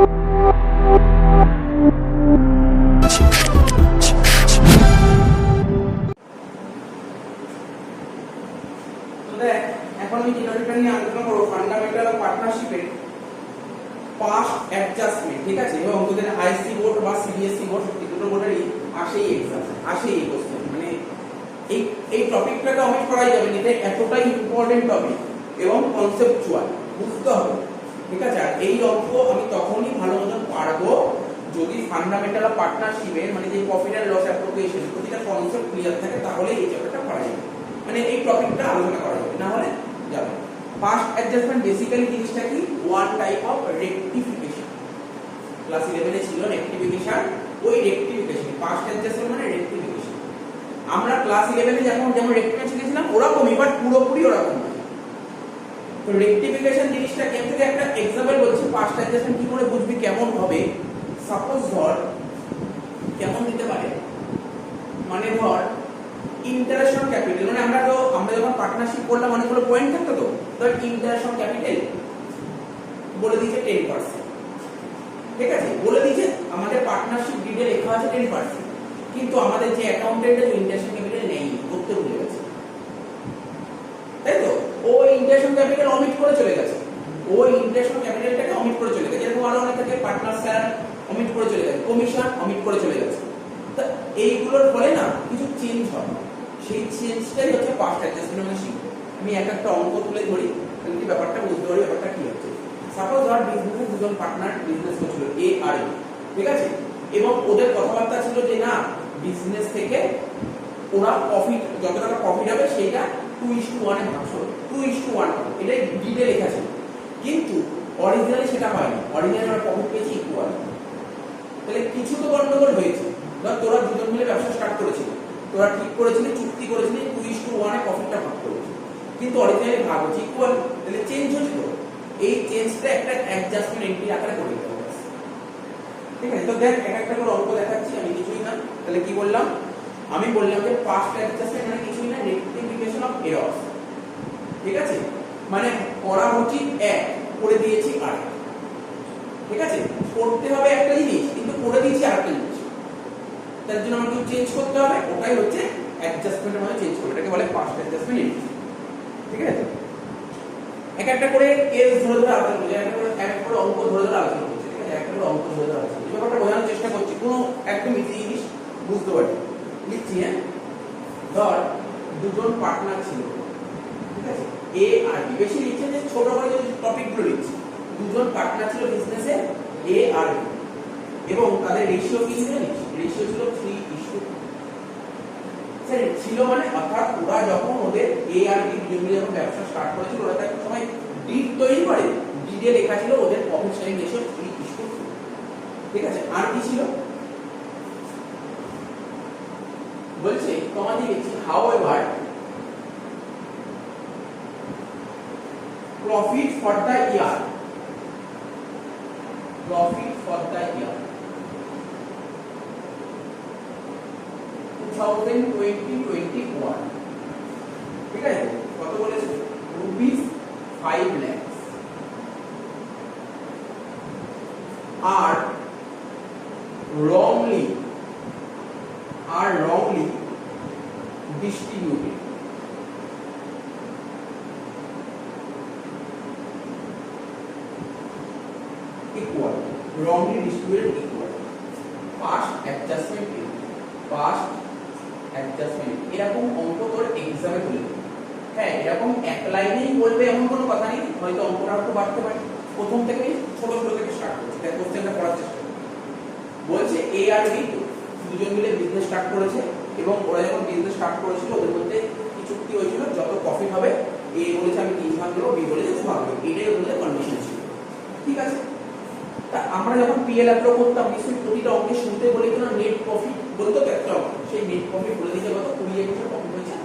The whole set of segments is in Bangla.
এখন আমি যে টপিকটা নিয়ে আলোচনা করব ফান্ডামেন্টাল অফ পার্টনারশিপের পাস্ট অ্যাডজাস্টমেন্ট, ঠিক আছে। এবং তোদের আইসি বোর্ড বা সিবিএসসি বোর্ড দুটো বোর্ডেরই আসেই এক্সাম, আসেই এই কোশ্চেন, মানে এই টপিকটাকে অমিট করাই যাবে না, এটা এতটাই ইম্পর্টেন্ট টপিক এবং কনসেপচুয়াল, বুঝতে হবে, ঠিক আছে। আর এই অঙ্ক আমি তখনই ভালো মতন পারবো যদি ফান্ডামেন্টাল অফ পার্টনারশিপের মানে যে প্রফিট এন্ড লস অ্যাপ্লিকেশন প্রতিটা কনসেপ্ট ক্লিয়ার থাকে, তাহলে এই চ্যাপ্টারটা পড়া যাবে, মানে এই টপিকটা আলোচনা করা যাবে, না হলে যাবে। পাস্ট অ্যাডজাস্টমেন্ট বেসিক্যালি জিনিসটা কি, one type of rectification. Class 11 এ ছিল রেকটিফিকেশন, ওই রেকটিফিকেশন পাস্ট অ্যাডজাস্টমেন্ট মানে রেকটিফিকেশন। আমরা ক্লাস 11 এ যেমন রেকটিফিকেশন শিখেছিলাম ওরকমই, বাট পুরোপুরি ওরকম না। তো রেকটিফিকেশন জিনিসটা কেন থেকে একটা এক্সাম্পল বলছি, পাস্ট অ্যাডজাস্টমেন্ট কি করে বুঝবি কেমন হবে। সাপোজ ধর কেমন দিতে পারে, মানে ধর ইন্টারেস্ট অন ক্যাপিটাল, মানে আমরা যখন পার্টনারশিপ করলাম অনেকগুলো পয়েন্ট থাকতো, তো ধর ইন্টারেস্ট অন ক্যাপিটাল বলে দিয়েছে 10%, ঠিক আছে, বলে দিয়েছে আমাদের পার্টনারশিপ ডিডে লেখা আছে 10%, কিন্তু আমাদের যে অ্যাকাউন্টেন্টের ইন্টারেস্ট অন ক্যাপিটাল নেই, করতে ভুলে গেছে, তাই তো। ও ইন্টারেস্ট অন ক্যাপিটাল অমিট করে চলে গেছে, ও ইন্টারেস্ট অন ক্যাপিটালটাকে অমিট করে চলে গেছে। এরকম আরো অনেক থাকে, পার্টনার স্যার অমিট করে চলে গেছে, কমিশন অমিট করে চলে গেছে। তো এইগুলোর ফলে না কিছু চেঞ্জ হয়, সেই চেঞ্জটাই হচ্ছে পাস্ট অ্যাডজাস্টমেন্ট মানে শিখবো। আমি একটা অঙ্ক তুলে ধরি, তাহলে কি ব্যাপারটা বুঝতে পারি ব্যাপারটা কি হচ্ছে। সাপোজ ধর বিজনেসে দুজন পার্টনার বিজনেস করছিল, এ আর বি, ঠিক আছে, এবং ওদের কথাবার্তা ছিল যে না বিজনেস থেকে ওরা প্রফিট, যত টাকা প্রফিট হবে সেটা 2:1 এ ভাগ করবে, 2:1, এটাই ডিটেইল লেখা ছিল, কিন্তু অরিজিনালি সেটা হয়নি, অরিজিনালি আমরা প্রফিট পেয়েছি ইকুয়াল। তাহলে কিছু তো গন্ডগোল হয়েছে। ধর তোরা দুজন মিলে ব্যবসা স্টার্ট করেছিস, তোরা ঠিক করেছিলি, চুক্তি করেছিলি 2:1 এ প্রফিটটা ভাগ করবে, কিন্তু অরিজিনালি ভাগ হচ্ছে ইকুয়াল, তাহলে চেঞ্জ হচ্ছে। তো এই চেঞ্জটা একটা অ্যাডজাস্টমেন্ট এন্ট্রি আকারে করে দিতে হবে, ঠিক আছে। তো দেখ একটা করে অঙ্ক দেখাচ্ছি, আমি কিছুই না, তাহলে কি বললাম, আমি বললাম যে পাস্ট অ্যাডজাস্টমেন্ট মানে কিছুই না, রেকটিফিকেশন অফ এরর্স, ঠিক আছে, মানে করা উচিত এক, করে দিয়েছি আরেক, ঠিক আছে, করতে হবে একটা জিনিস কিন্তু করে দিয়েছি আরেকটা জিনিস, তার জন্য আমাকে চেঞ্জ করতে হবে, ওটাই হচ্ছে অ্যাডজাস্টমেন্টের মধ্যে চেঞ্জ করবে, এটাকে বলে পাস্ট অ্যাডজাস্টমেন্ট এন্ট্রি, ঠিক আছে। একটা করে কেস ধরে ধরে আলোচনা করছি, একটা করে অঙ্ক ধরে ধরে আলোচনা করছি, ঠিক আছে, একটা করে অঙ্ক ধরে ধরে আলোচনা, এই ব্যাপারটা বোঝানোর চেষ্টা করছি, কোনো একদম ইজি জিনিস বুঝতে পারি, লিখছি। হ্যাঁ, ধর দুজন পার্টনার ছিল, ঠিক আছে, এ আর বি, বেশি লিখছে যে ছোট করে যে টপিকগুলো লিখছি, দুজন পার্টনার ছিল বিজনেসে এ আর বি, এবং তাদের রেশিও কি ছিল, রেশিও ছিল 3:2 ছিল, মানে অর্থাৎ ওরা যখন ওদের এ আর বি দুজন মিলে যখন ব্যবসা স্টার্ট করেছিল, ওরা একটা সময় ডিড তৈরি করে, ডিডে লেখা ছিল ওদের প্রফিট শেয়ারিং রেশিও 3:2, ঠিক আছে। আর কি ছিল বলছে, তোমাদের লিখছি however profit for the year, profit for the year 2020-21, ঠিক আছে, কত বলেছে, ₹5 লাখ, আর wrongly distributed, equal, wrongly distributed equal, past adjustment, past adjustment. এরকম অঙ্ক তোর এক্সামে তুলে দেবে। হ্যাঁ, এরকম এক লাইনেই বলবে এমন কোনো কথা নেই, হয়তো অঙ্কটা একটু বাড়তে পারে, প্রথম থেকেই ছোট ছোট থেকে স্টার্ট করছে, তাই কোশ্চেনটা পড়ার চেষ্টা করবে। বলছে এ আর বি দুজন মিলে বিজনেস স্টার্ট করেছে, এবং ওরা যখন বিজনেস স্টার্ট করেছিল ওদের মধ্যে কি চুক্তি হয়েছিল, যত প্রফিট হবে এ বলেছে আমি 3 ভাগ দেবো, বি বলেছে 2 ভাগ দেবো, এটাই ওদের কন্ডিশন ছিল, ঠিক আছে। তা আমরা যখন পিএল অ্যাপ্লাই করতাম নিশ্চয়ই প্রতিটা অঙ্কে শুনতে বলে কিনা নেট প্রফিট বলতো, তো একটা সেই নেট প্রফিট বলে দিতে কত, 20 বছর প্রফিট হয়েছে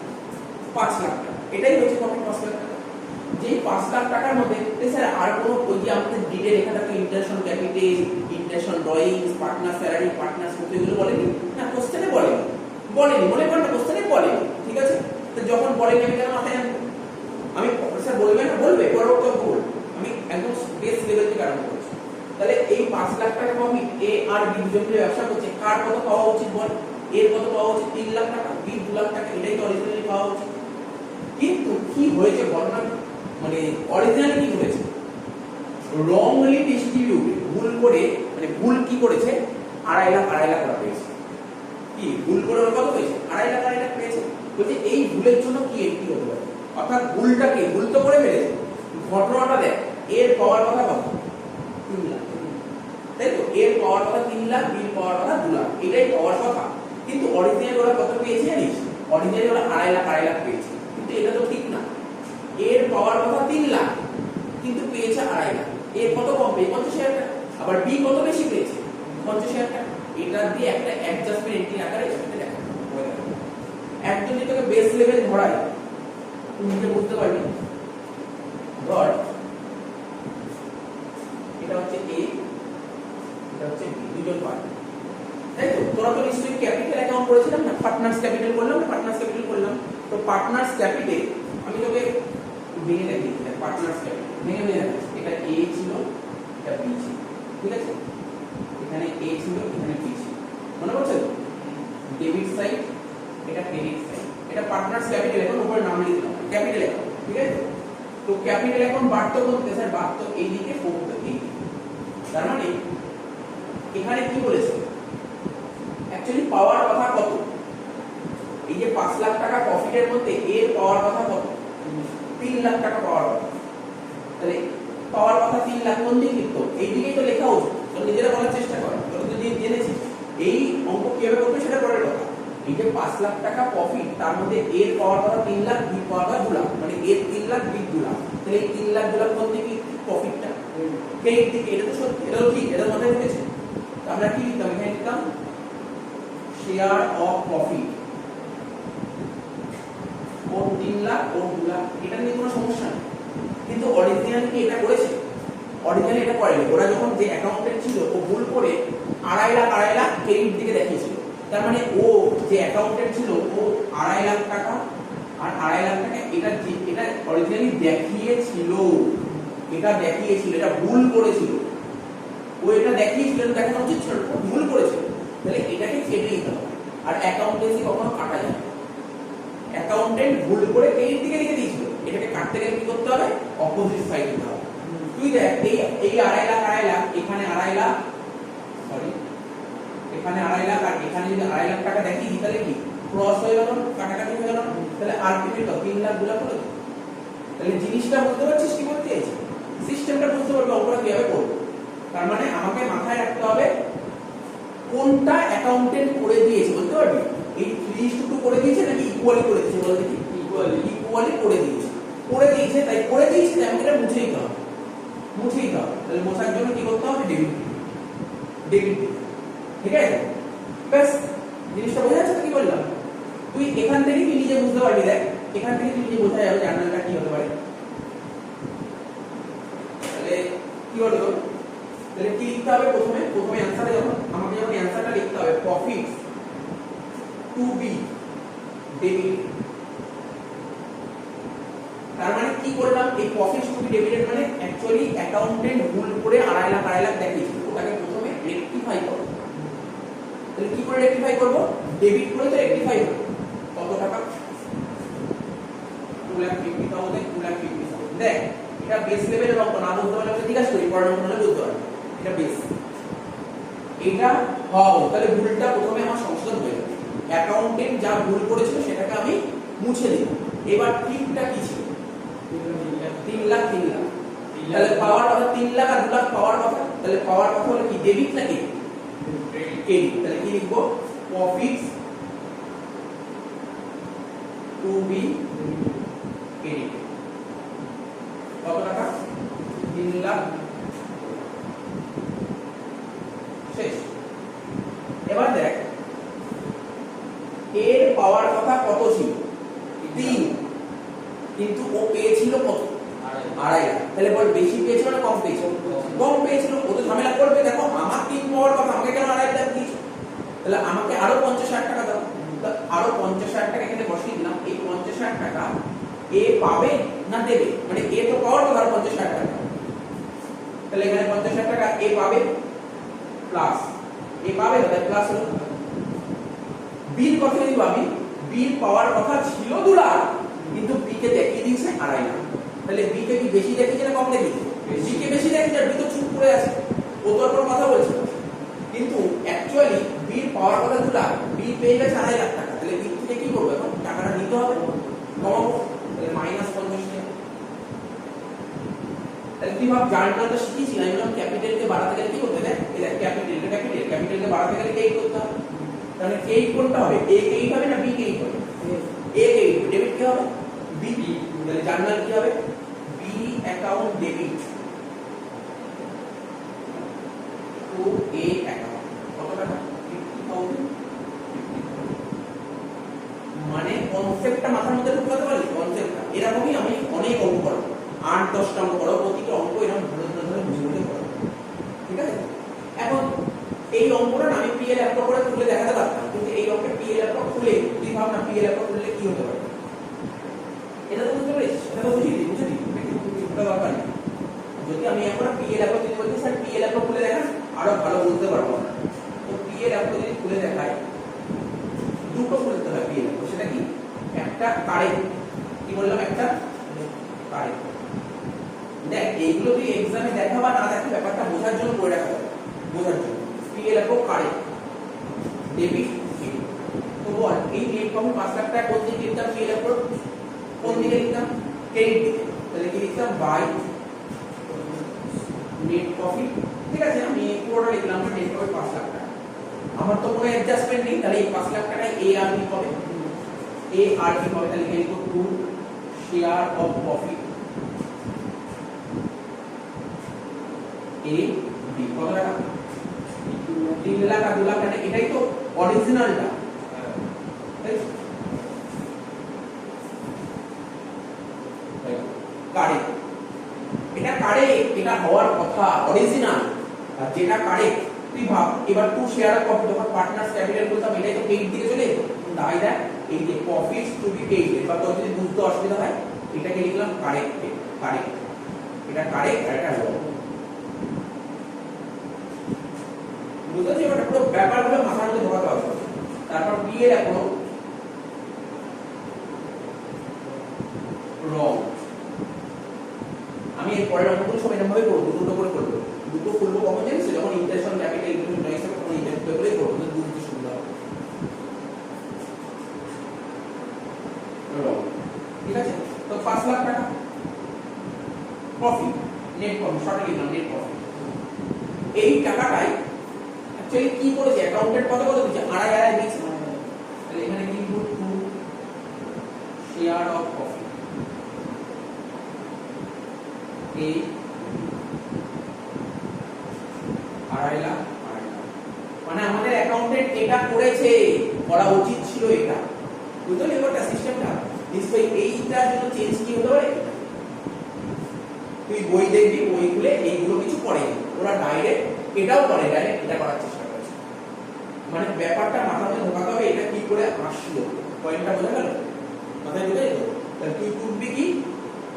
5 লাখ টাকা, এটাই হচ্ছে প্রফিট 5 লাখ টাকা। যেই 5 লাখ টাকার মধ্যে স্যার আর কোনো ওই যে আমাদের ডিটেল লেখা থাকে interest on capital, interest on drawings, partner salary, partner smooth, এগুলো বলেনি না, কোশ্চেনে বলেনি, মনে করেন না কোশ্চেনে বলেনি, ঠিক আছে। তো যখন বলেনি আমি কেন মাথায় আনবো, আমি স্যার বলবে না, বলবে পরবর্তী বলবো, আমি একদম বেস লেভেল থেকে আরম্ভ করছি, তাহলে এই 5 লাখ টাকা প্রফিট এ আর বি দুজন মিলে ব্যবসা করছে, কার কত পাওয়া উচিত বল? এর কত পাওয়া উচিত? 3 লাখ টাকা, বি 2 লাখ টাকা, এটাই তো অরিজিনালি পাওয়া উচিত। কিন্তু কি হয়েছে বলনা, মানে অরিজিনালি কি হয়েছে, রংলি ডিস্ট্রিবিউটেড, ভুল করে, মানে ভুল কি করেছে, 2.5 লাখ করা পেয়েছে। কি ভুল করে ওর কত পেয়েছে? 2.5 লাখ পেয়েছে। বলছে এই ভুলের জন্য কি এন্ট্রি হতে পারে, অর্থাৎ ভুলটাকে, ভুল তো করে ফেলেছে, ঘটনাটা দেখ, এর পাওয়ার কথা কত? 3 লাখ, তাই তো? এর পাওয়ার কথা 3 লাখ, বির পাওয়ার কথা 2 লাখ, এটাই পাওয়ার কথা। কিন্তু অরিজিনালি ওরা কত পেয়েছে জানিস? অরিজিনালি ওরা 2.5 লাখ পেয়েছে। কিন্তু এটা তো ঠিক না, এর পাওয়ার কথা 3 লাখ কিন্তু পেয়েছে 2.5 লাখ। এর কত কম পেয়েছে? 50,000 টাকা। আবার বি কত বেশি পেয়েছে? 50,000 টাকা। এটা দিয়ে একটা অ্যাডজাস্টমেন্ট এন্ট্রি আকারে এখানে দেখা হয়ে গেল। একদম যদি তোকে বেস লেভেল ধরাই, তুই নিজে বুঝতে পারবি। ধর এটা হচ্ছে এ, এটা হচ্ছে বি, দুজন পার্টনার, তাই তো? তোরা তো নিশ্চয়ই ক্যাপিটাল অ্যাকাউন্ট করেছিলাম না, পার্টনার্স ক্যাপিটাল করলাম না, পার্টনার্স ক্যাপিটাল করলাম। তো পার্টনার্স ক্যাপিটাল আমি তোকে ভেঙে দেখি, পার্টনার্স ক্যাপিটাল ভেঙে দেখাচ্ছি। এটা এ ছিল, এটা বি ছিল, ঠিক আছে? এখানে এ ছিল, এখানে বি ছিল, মনে পড়ছে তো? ডেবিট সাইড, এটা ক্রেডিট সাইড, এটা পার্টনার্স ক্যাপিটাল অ্যাকাউন্ট, উপরে নাম লিখে দাও ক্যাপিটাল অ্যাকাউন্ট, ঠিক আছে? তো ক্যাপিটাল অ্যাকাউন্ট বাড়তো বলতে স্যার, বাড়তো এইদিকে, কমতো এইদিকে। তার মানে এখানে কি বলেছে, অ্যাকচুয়ালি পাওয়ার কথা কত? এই যে 5 লাখ টাকা প্রফিটের মধ্যে এর পাওয়ার কথা কত? 3 লাখ টাকা পাওয়ার কথা। তাহলে পাওয়ার কথা 3 লাখ, কোন দিকে লিখতো? এই দিকেই তো লেখা উচিত। তো নিজেরা বলার চেষ্টা কর, তোরা তো জেনেছিস এই অঙ্ক কিভাবে করতে, সেটা পরের কথা। এই যে 5 লাখ টাকা প্রফিট, তার মধ্যে এর পাওয়ার কথা 3 লাখ, বি পাওয়ার কথা 2 লাখ, মানে এর 3 লাখ, বি 2 লাখ। তাহলে এই 3 লাখ 2 লাখ কোন দিকে প্রফিটটা? এই দিকে। এটা তো সত্যি, এটা তো ঠিক, এটা মাথায় ঢুকেছে। তো আমরা কি লিখতাম? এখানে লিখতাম শেয়ার অফ প্রফিট, ওর 3 লাখ, ওর 2 লাখ, এটা নিয়ে কোনো সমস্যা নেই। কিন্তু অরিজিনালি কি এটা করেছে? অরিজিনালি এটা করেনি। ওরা যখন যে অ্যাকাউন্টেন্ট ছিল, ও ভুল করে 2.5 লাখ ক্রেডিট দিকে দেখিয়েছিল। তার মানে ও যে অ্যাকাউন্টেন্ট ছিল, ও 2.5 লাখ টাকা আর 2.5 লাখ টাকা এটা অরিজিনালি দেখিয়েছিল, এটা দেখিয়েছিল, এটা ভুল করেছিল। ও এটা দেখিয়েছিল, দেখানো উচিত ছিল, ও ভুল করেছিল। তাহলে এটাকে কেটে দিতে হবে। আর অ্যাকাউন্টেন্সি কখনো কাটা যায় না। অ্যাকাউন্টেন্ট ভুল করে ক্রেডিট দিকে রেখে দিয়েছিল, এটাকে কাটতে গেলে কি করতে হবে? অপোজিট সাইড দিতে হবে। তুই দেখ, এই 2.5 লাখ, এখানে 2.5 লাখ, সরি এখানে 2.5 লাখ, আর এখানে যদি 2.5 লাখ টাকা দেখি, তাহলে কি ক্রস হয়ে গেল, কাটাকাটি হয়ে গেল। তাহলে আলটিমেট 3 লাখ 2 লাখ হলো। তাহলে জিনিসটা বুঝতে পারছিস কি বলতে চাইছি? সিস্টেমটা বুঝতে পারবি অঙ্কটা কিভাবে করব। তার মানে আমাকে মাথায় রাখতে হবে কোনটা অ্যাকাউন্টেন্ট করে দিয়েছে, বুঝতে পারবি? এই 3:2 করে দিয়েছে নাকি ইকুয়ালি করে দিয়েছে? বল দেখি। ইকুয়ালি করে দিয়েছে, করে দিয়েছে, তাই করে দিয়েছে, তাই আমাকে এটা মুছে দিতে হবে, মুছে দিতে হবে। তাহলে মোছার জন্য কি করতে হবে? ডেবিট, ডেবিট, ঠিক আছে? ব্যাস, জিনিসটা বোঝা যাচ্ছে তো কি বললাম? তুই এখান থেকে তুই নিজে বুঝতে পারবি। দেখ, এখান থেকে তুই নিজে বোঝা যাবে জার্নালটা কি হতে পারে। তাহলে কি হলো? তাহলে কি লিখতে হবে? প্রথমে অ্যানসারে আমাকে যখন অ্যানসারটা লিখতে হবে, প্রফিটস টু বি ডেবিট। তার মানে কি করলাম? এই প্রফিটস টু বি ডেবিটেড মানে অ্যাকচুয়ালি অ্যাকাউন্টেন্ট ভুল করে 2.5 লাখ দেখিয়েছিল, ওটাকে প্রথমে রেকটিফাই করো। তাহলে কি করে রেকটিফাই করব? ডেবিট করে তো রেকটিফাই হবে। কত টাকা? 2,50,000, 2,50,000। দেখ, এটা বেস লেভেলের অঙ্ক, না বুঝতে পারলে জিজ্ঞাসা করি, পরের অঙ্ক হলে বুঝতে পারবে। এটা বেস, এটা হও। তাহলে ভুলটা প্রথমে আমার সংশোধন হয়ে যাবে। অ্যাকাউন্টেন্ট যা ভুল করেছিল সেটাকে আমি মুছে দিই। এবার ঠিকটা কি ছিল? 3 লাখ। তাহলে পাওয়ার কথা 3 লাখ আর 2 লাখ পাওয়ার কথা। তাহলে পাওয়ার কথা হলো কি? ডেবিট নাকি ক্রেডিট? তাহলে কি লিখবো? Profits to B credit. কত টাকা? 3 লাখ। শেষ। এবার দেখ, এর পাওয়ার কথা কত ছিল? 3, কিন্তু ও পেয়েছিল কত? 2.5 লাখ। তাহলে বল বেশি পেয়েছিল না কম পেয়েছিল? কম পেয়েছিল। ও তো ঝামেলা করবে। দেখো, আমার 3 পাওয়ার কথা, আমাকে কেন 2.5 লাখ দিয়েছো? তাহলে আমাকে আরো 50,000 টাকা দাও। আরো 50,000 টাকা এখানে বসিয়ে দিলাম। এই 50,000 টাকা এ পাবে না দেবে? মানে এ তো পাওয়ার কথা 50,000 টাকা। তাহলে এখানে 50,000 টাকা এ পাবে প্লাস এ পাবে তাহলে প্লাস হলো বিল কত দিব আমি বিল পাওয়ার কথা ছিল 2 লাখ কিন্তু বি কে দেখিয়ে দিয়েছে 2.5 লাখ তাহলে বি কে কি বেশি দেখিয়েছে না কম দেখিয়েছে বি কে বেশি দেখিয়েছে বি তো চুপ করে আছে ও তো আর কোনো কথা বলছে না কিন্তু অ্যাকচুয়ালি বিল পাওয়ার কথা 2 লাখ বি পেয়ে গেছে 2.5 লাখ টাকা তাহলে বি থেকে কি করবে এখন টাকাটা নিতে হবে কমাবো তাহলে মাইনাস 50 টাকা তাহলে তুই ভাব জার্নালটা শিখেছি না আমি ক্যাপিটালকে বাড়াতে গেলে কি করতে দেয় এটা ক্যাপিটালকে বাড়াতে গেলে কে করতে হবে তাহলে কে কোনটা হবে এ কে হবে না বি কে হবে এ কে ডেবিট কি হবে বি তাহলে জার্নাল কি হবে B account debit to A account কত টাকা 50,000 মানে কনসেপ্টটা মাথার মধ্যে ঢুকাতে পারলি কনসেপ্টটা এরকমই আমি অনেক অঙ্ক করব 8-10টা অঙ্ক করব প্রতিটা অঙ্ক এরকম ধরে বুঝে বুঝে করব ঠিক আছে এখন এই অঙ্কটা আমি পিএল অ্যাপ্রো করে তুলে দেখাতে পারতাম কিন্তু এই অঙ্কে পিএল অ্যাপ্রো খুলে তুই ভাব না পিএল অ্যাপ্রো খুললে কি হতে পারে এটা তো বুঝতে পারিস এটা তো বুঝিয়ে দিই এটা দরকার নেই যদি আমি এখন পিএল অ্যাপ্রো দিতে বলছি স্যার পিএল অ্যাপ্রো খুলে দেখান আরো ভালো বুঝতে পারবো না তো পিএল অ্যাপ্রো যদি খুলে দেখাই দুটো খুলতে হয় পিএল অ্যাপ্রো সেটা কি একটা কারেক্ট কি বললাম একটা কারেক্ট দেখ এইগুলো তুই এক্সামে দেখা বা না দেখা ব্যাপারটা বোঝার জন্য করে রাখা হবে বোঝার জন্য পিএল অ্যাপ্রো কারেক্ট ডেবিট তো বল এই নেট প্রফিট 5 লাখ টাকা কোন দিকে লিখতাম পিএল অ্যাপ্রো কোন দিকে লিখতাম ক্রেডিট দিকে তাহলে কি লিখতাম বাই নেট প্রফিট ঠিক আছে আমি পুরোটা লিখলাম নেট প্রফিট 5 লাখ টাকা আমার তো কোনো অ্যাডজাস্টমেন্ট নেই তাহলে এই 5 লাখ টাকায় এ আর বি হবে এ আর বি হবে তাহলে লিখব to share of profit A B কত টাকা 3 লাখ আর 2 লাখ টাকা এটাই তো অরিজিনালটা কারেক্ট এটা কারেক্ট এটা হওয়ার কথা অরিজিনাল আর যেটা কারেক্ট তুই ভাব এবার টু শেয়ার অফ প্রফিট যখন পার্টনার্স ক্যাপিটাল বলতাম এটাই তো পেইড দিকে চলে যেত তাই দেখ এই যে প্রফিটস টু বি পেইড এবার তোর যদি বুঝতে অসুবিধা হয় এটাকে লিখলাম কারেক্ট কারেক্ট এটা কারেক্ট আর এটা রং বুঝতে পারছিস এটা পুরো ব্যাপারগুলো মাথার মধ্যে ঢোকাতে হবে তারপর বি এর এখন রং আমি এর পরের অঙ্কগুলো সব এরকম ভাবে করব দুটো করে করব দুটো খুলবো কখন জানিস যখন ইন্টারেস্ট অন ক্যাপিটাল ইনক্রিমেন্ট নয় হিসাবে তখন ইন্টারেস্ট করে করব তো দুটো সুবিধা হবে রং ঠিক আছে তো 5 লাখ টাকা প্রফিট নেট প্রফিট শর্টে লিখলাম নেট প্রফিট এই টাকাটাই অ্যাকচুয়ালি কি করেছে অ্যাকাউন্টেন্ট কত দিয়েছে 2.5 দিয়েছে তাহলে এখানে কি input two share of profit এই 2.5 লাখ মানে আমাদের অ্যাকাউন্টেন্ট এটা করেছে করা উচিত ছিল এটা বুঝতে পারলি এবারটা সিস্টেমটা নিশ্চয়ই এইটার জন্য চেঞ্জ কি হতে পারে তুই বই দেখবি বই খুলে এইগুলো কিছু করে ওরা ডাইরেক্ট এটাও করে ডাইরেক্ট এটা করার চেষ্টা করছে মানে ব্যাপারটা মাথার মধ্যে ঢোকাতে হবে এটা কি করে আসলো পয়েন্টটা বোঝা গেল মাথায় ঢুকে যেত তাহলে তুই করবি কি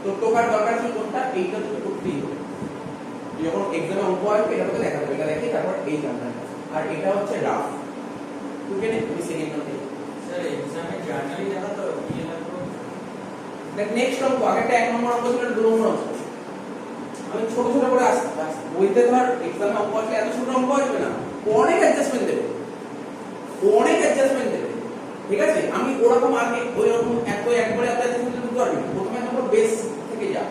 তোর টোকার দরকার ছিল কোনটা এইটা তুই করতেই হবে যখন এক্সামে অঙ্ক আসবে এটা তোকে দেখাবে এটা দেখে তারপর এই জার্নালটা আর এটা হচ্ছে রাফ তুই কেন তুমি সেকেন্ড নোটে স্যার এক্সামে জার্নালি দেখা তো কি লাগবে দেখ নেক্সট অঙ্ক আগেরটা 1 নম্বর অঙ্ক ছিল 2 নম্বর অঙ্ক আমি ছোট ছোট করে আসছি বইতে ধর এক্সামে অঙ্ক আসলে এত ছোট অঙ্ক আসবে না অনেক অ্যাডজাস্টমেন্ট দেবে ঠিক আছে আমি ওরকম আগে ওই রকম একবারে অ্যাডজাস্টমেন্ট করতে পারবি প্রথমে আমরা বেস থেকে যাব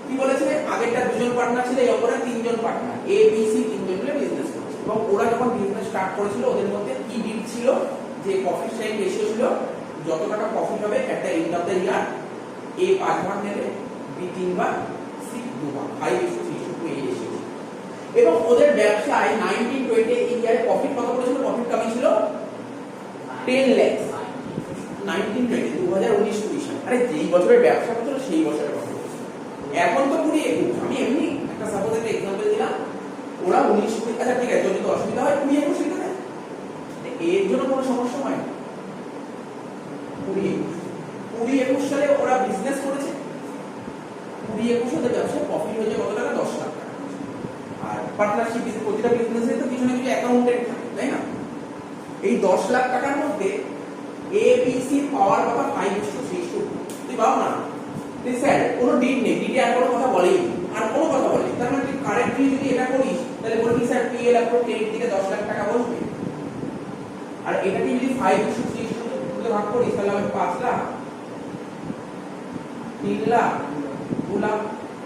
কি বলেছে আগেরটা দুজন পার্টনার ছিল এই অঙ্কটা তিনজন পার্টনার এ বি সি তিনজন মিলে বিজনেস করছে এবং ওরা যখন বিজনেস স্টার্ট করেছিল ওদের মধ্যে কি ডিল ছিল যে প্রফিট শেয়ারিং রেশিও ছিল যত টাকা প্রফিট হবে at the end of the year এ 5 ভাগ নেবে বি 3 ভাগ সি 2 ভাগ 5:3 এ রেশিও এবং ওদের ব্যবসায় 1920 ইয়ারে প্রফিট কত করেছিল প্রফিট কামিয়েছিল 10 লাখ 2019 সাল আরে যেই বছরের ব্যবসা করছিল সেই বছরের কথা এখন তো 2021 আমি এমনি একটা সাপোজ একটা एग्जांपल দিলাম ওরা 19 আচ্ছা ঠিক আছে যদি অসুবিধা হয় 2021 লিখে দেন এর জন্য কোনো সমস্যা হয় না 2021 সালে ওরা বিজনেস করেছে 2021 ওদের ব্যবসায় প্রফিট হয়েছে কত টাকা 10 লাখ টাকা পার্টনারশিপ প্রতিটা বিজনেসে তো কিছু না কিছু অ্যাকাউন্টেন্ট থাকে, তাই না? এই 10 লাখ টাকার মধ্যে এ বি সি পাওয়ার কথা 5:3:2 তুই পাও না? তুই স্যার কোনো ডিট নেই, ডিটে আর কোনো কথা বলেই আর কোনো কথা বলেনি, তার মানে তুই কারেক্টলি যদি এটা করিস তাহলে বলবি স্যার পিএল অ্যাপ্রোচ ক্রেডিট থেকে 10 লাখ টাকা বসবে। আর এটাকে যদি 5:3:2 ভাগ করিস তাহলে হবে 5 লাখ, 3 লাখ, 2 লাখ।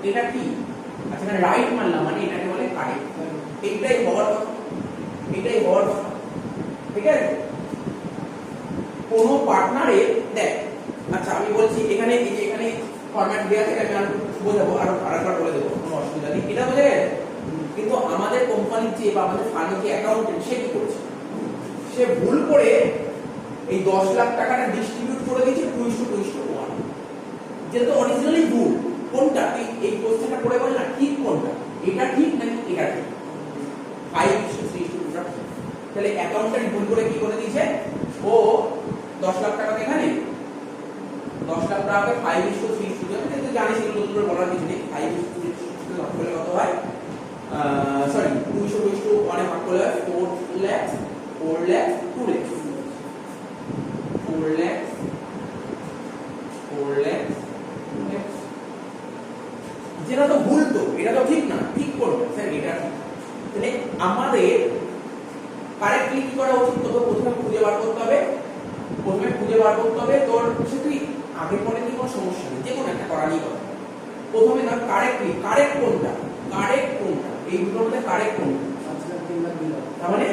এটা কি? আচ্ছা না রাইট মানলাম, মানে এটাকে বলে কারেক্ট। এইটাই হওয়ার কথা, এটাই হওয়ার কথা, ঠিক আছে? কোনো পার্টনারে দেখ, আচ্ছা আমি বলছি এখানে এই যে এখানে ফরম্যাট দেওয়া আছে, আমি আর বোঝাবো, আর আরেকবার বলে দেবো, কোনো অসুবিধা নেই, এটা বোঝা গেছে? কিন্তু আমাদের কোম্পানির যে বা আমাদের ফার্মের যে অ্যাকাউন্টেন্ট সে কি করছে, সে ভুল করে এই 10 লাখ টাকাটা ডিস্ট্রিবিউট করে দিয়েছে 2:1, যেটা অরিজিনালি ভুল। কোনটা তুই এই কোশ্চেনটা করে বল না, ঠিক কোনটা, এটা ঠিক নাকি এটা ঠিক? 5:3:2 তাহলে অ্যাকাউন্টেন্ট ভুল করে কি করে দিয়েছে, ও 10 লাখ টাকা এখানে 10 লাখ টাকাকে 5:3:2 দেবে, কিন্তু জানিস এগুলো নতুন করে বলার কিছু নেই। 5:3:2 ভাগ করলে কত হয়, সরি 2:1 ভাগ করলে হয় 4 লাখ, 4 লাখ, 2 লাখ, 4 লাখ, 4 লাখ, 2 লাখ। যেটা তো ভুল, তো এটা তো ঠিক না, ঠিক করবে স্যার এটা ঠিক। তাহলে আমাদের কারেক্টলি কি করা উচিত, তোকে প্রথমে খুঁজে বার করতে হবে, তোর সে তুই আগে পরে কি কোনো সমস্যা নেই, যে কোনো একটা করা নিয়ে কথা। প্রথমে ধর কারেক্টলি, কারেক্ট কোনটা, এই দুটোর মধ্যে কারেক্ট কোনটা? 5 লাখ, 3 লাখ, 2 লাখ। তার মানে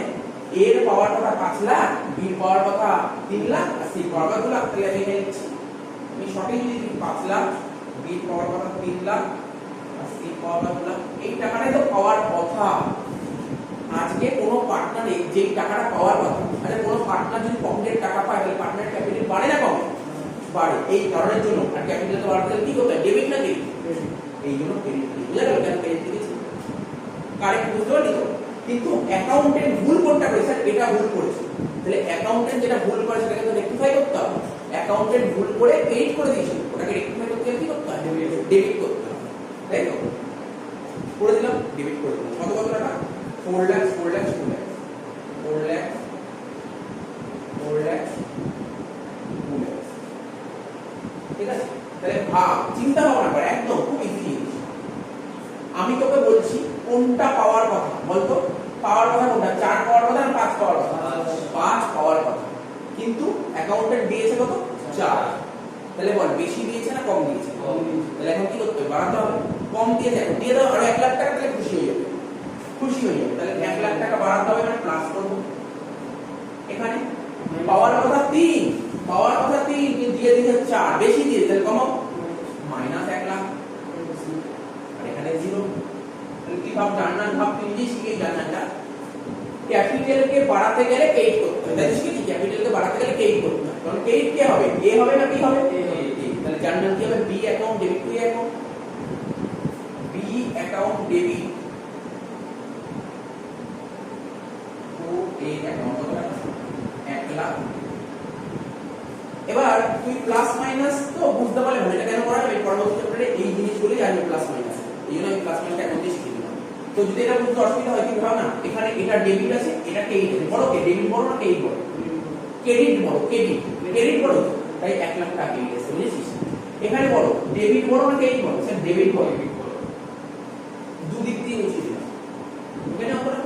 এর পাওয়ার কথা 5 লাখ, বি পাওয়ার কথা 3 লাখ, আর সি পাওয়ার কথা 2 লাখ। তাহলে আমি এখানে লিখছি, আমি সঠিক যদি 5 লাখ, বি পাওয়ার কথা 3 লাখ, আর সি পাওয়ার কথা 2 লাখ। এই টাকাটাই তো পাওয়ার কথা। আজকে কোনো পার্টনারে যেই টাকাটা পাওয়ার কথা, আচ্ছা কোনো পার্টনার যদি পকেটের টাকা পায় তাহলে পার্টনার ক্যাপিটাল বাড়ে না কমে? বাড়ে। এই কারণের জন্য, আর ক্যাপিটাল তো বাড়তে কি করতে হয়, ডেবিট না ক্রেডিট? এই জন্য ক্রেডিট। বুঝা গেল কেন ক্রেডিট দিয়েছি? কারেক্ট বুঝতে পারলি তো? কিন্তু অ্যাকাউন্টেন্ট ভুল কোনটা করেছে, এটা ভুল করেছে। তাহলে অ্যাকাউন্টেন্ট যেটা ভুল করে সেটাকে তো রেকটিফাই করতে হবে। অ্যাকাউন্টেন্ট ভুল করে ক্রেডিট করে দিয়েছিল, ওটাকে রেকটিফাই করতে কি করতে হয়, ডেবিট করতে হবে, তাই তো? করে দিলাম, ডেবিট করে দিলাম। কত কত টাকা? 4 লাখ, 4 লাখ, 2 লাখ, 4 লাখ, 4 লাখ, 2 লাখ। ঠিক আছে? তাহলে ভাব, চিন্তা ভাবনা কর, একদম খুব ইজি জিনিস। আমি তোকে বলছি কোনটা পাওয়ার কথা, বলতো পাওয়ার কথা কোনটা, 4 পাওয়ার কথা না 5 পাওয়ার কথা? 5 পাওয়ার কথা। কিন্তু অ্যাকাউন্টেন্ট দিয়েছে কত, 4। তাহলে বল বেশি দিয়েছে না কম দিয়েছে? কম দিয়েছে। তাহলে এখন কি করতে হবে, বাড়াতে হবে। কম দিয়েছে, এখন দিয়ে দাও আরো 1 লাখ টাকা, তাহলে খুশি হয়ে যাবে, খুশি হয়ে যাবে। তাহলে 1 লাখ টাকা বাড়াতে হবে, মানে প্লাস করব। এখানে পাওয়ার কথা 3, পাওয়ার কথা 3, কিন্তু দিয়ে দিয়েছে 4, বেশি দিয়ে তাহলে কমাও, মাইনাস 1 লাখ। আর এখানে 0। তাহলে কি ভাব, জার্নাল ভাব, তুই নিজেই শিখে জার্নালটা। ক্যাপিটালকে বাড়াতে গেলে ক্রেডিট করতে হয়, তাই শিখেছি? ক্যাপিটালকে বাড়াতে গেলে ক্রেডিট করতে হয়। কারণ ক্রেডিট কি হবে, এ হবে না বি হবে? তাহলে জার্নাল কি হবে, B account debit to account, B account debit to A account. কত টাকা, 1 লাখ। এবার তুই প্লাস মাইনাস তো বুঝতে পারলে হবে, এটা কেন করা হবে, পরবর্তী চ্যাপ্টারে এই জিনিসগুলোই আসবে, প্লাস মাইনাস। এই জন্য আমি প্লাস মাইনাসটা এখন দিয়ে শিখিয়ে দিলাম। তো যদি এটা বুঝতে অসুবিধা হয় কি ভাব না, এখানে এটা ডেবিট আছে, এটা ক্রেডিট আছে, বড় কে, ডেবিট বড় না ক্রেডিট বড়? ক্রেডিট বড়, ক্রেডিট বড়, তাই 1 লাখ টাকা ক্রেডিট আছে, বুঝেছিস? এখানে বড়, ডেবিট বড় না ক্রেডিট বড়? স্যার ডেবিট বড়। দুদিক দিয়ে মুছে দিলাম, ওকে না? আমরা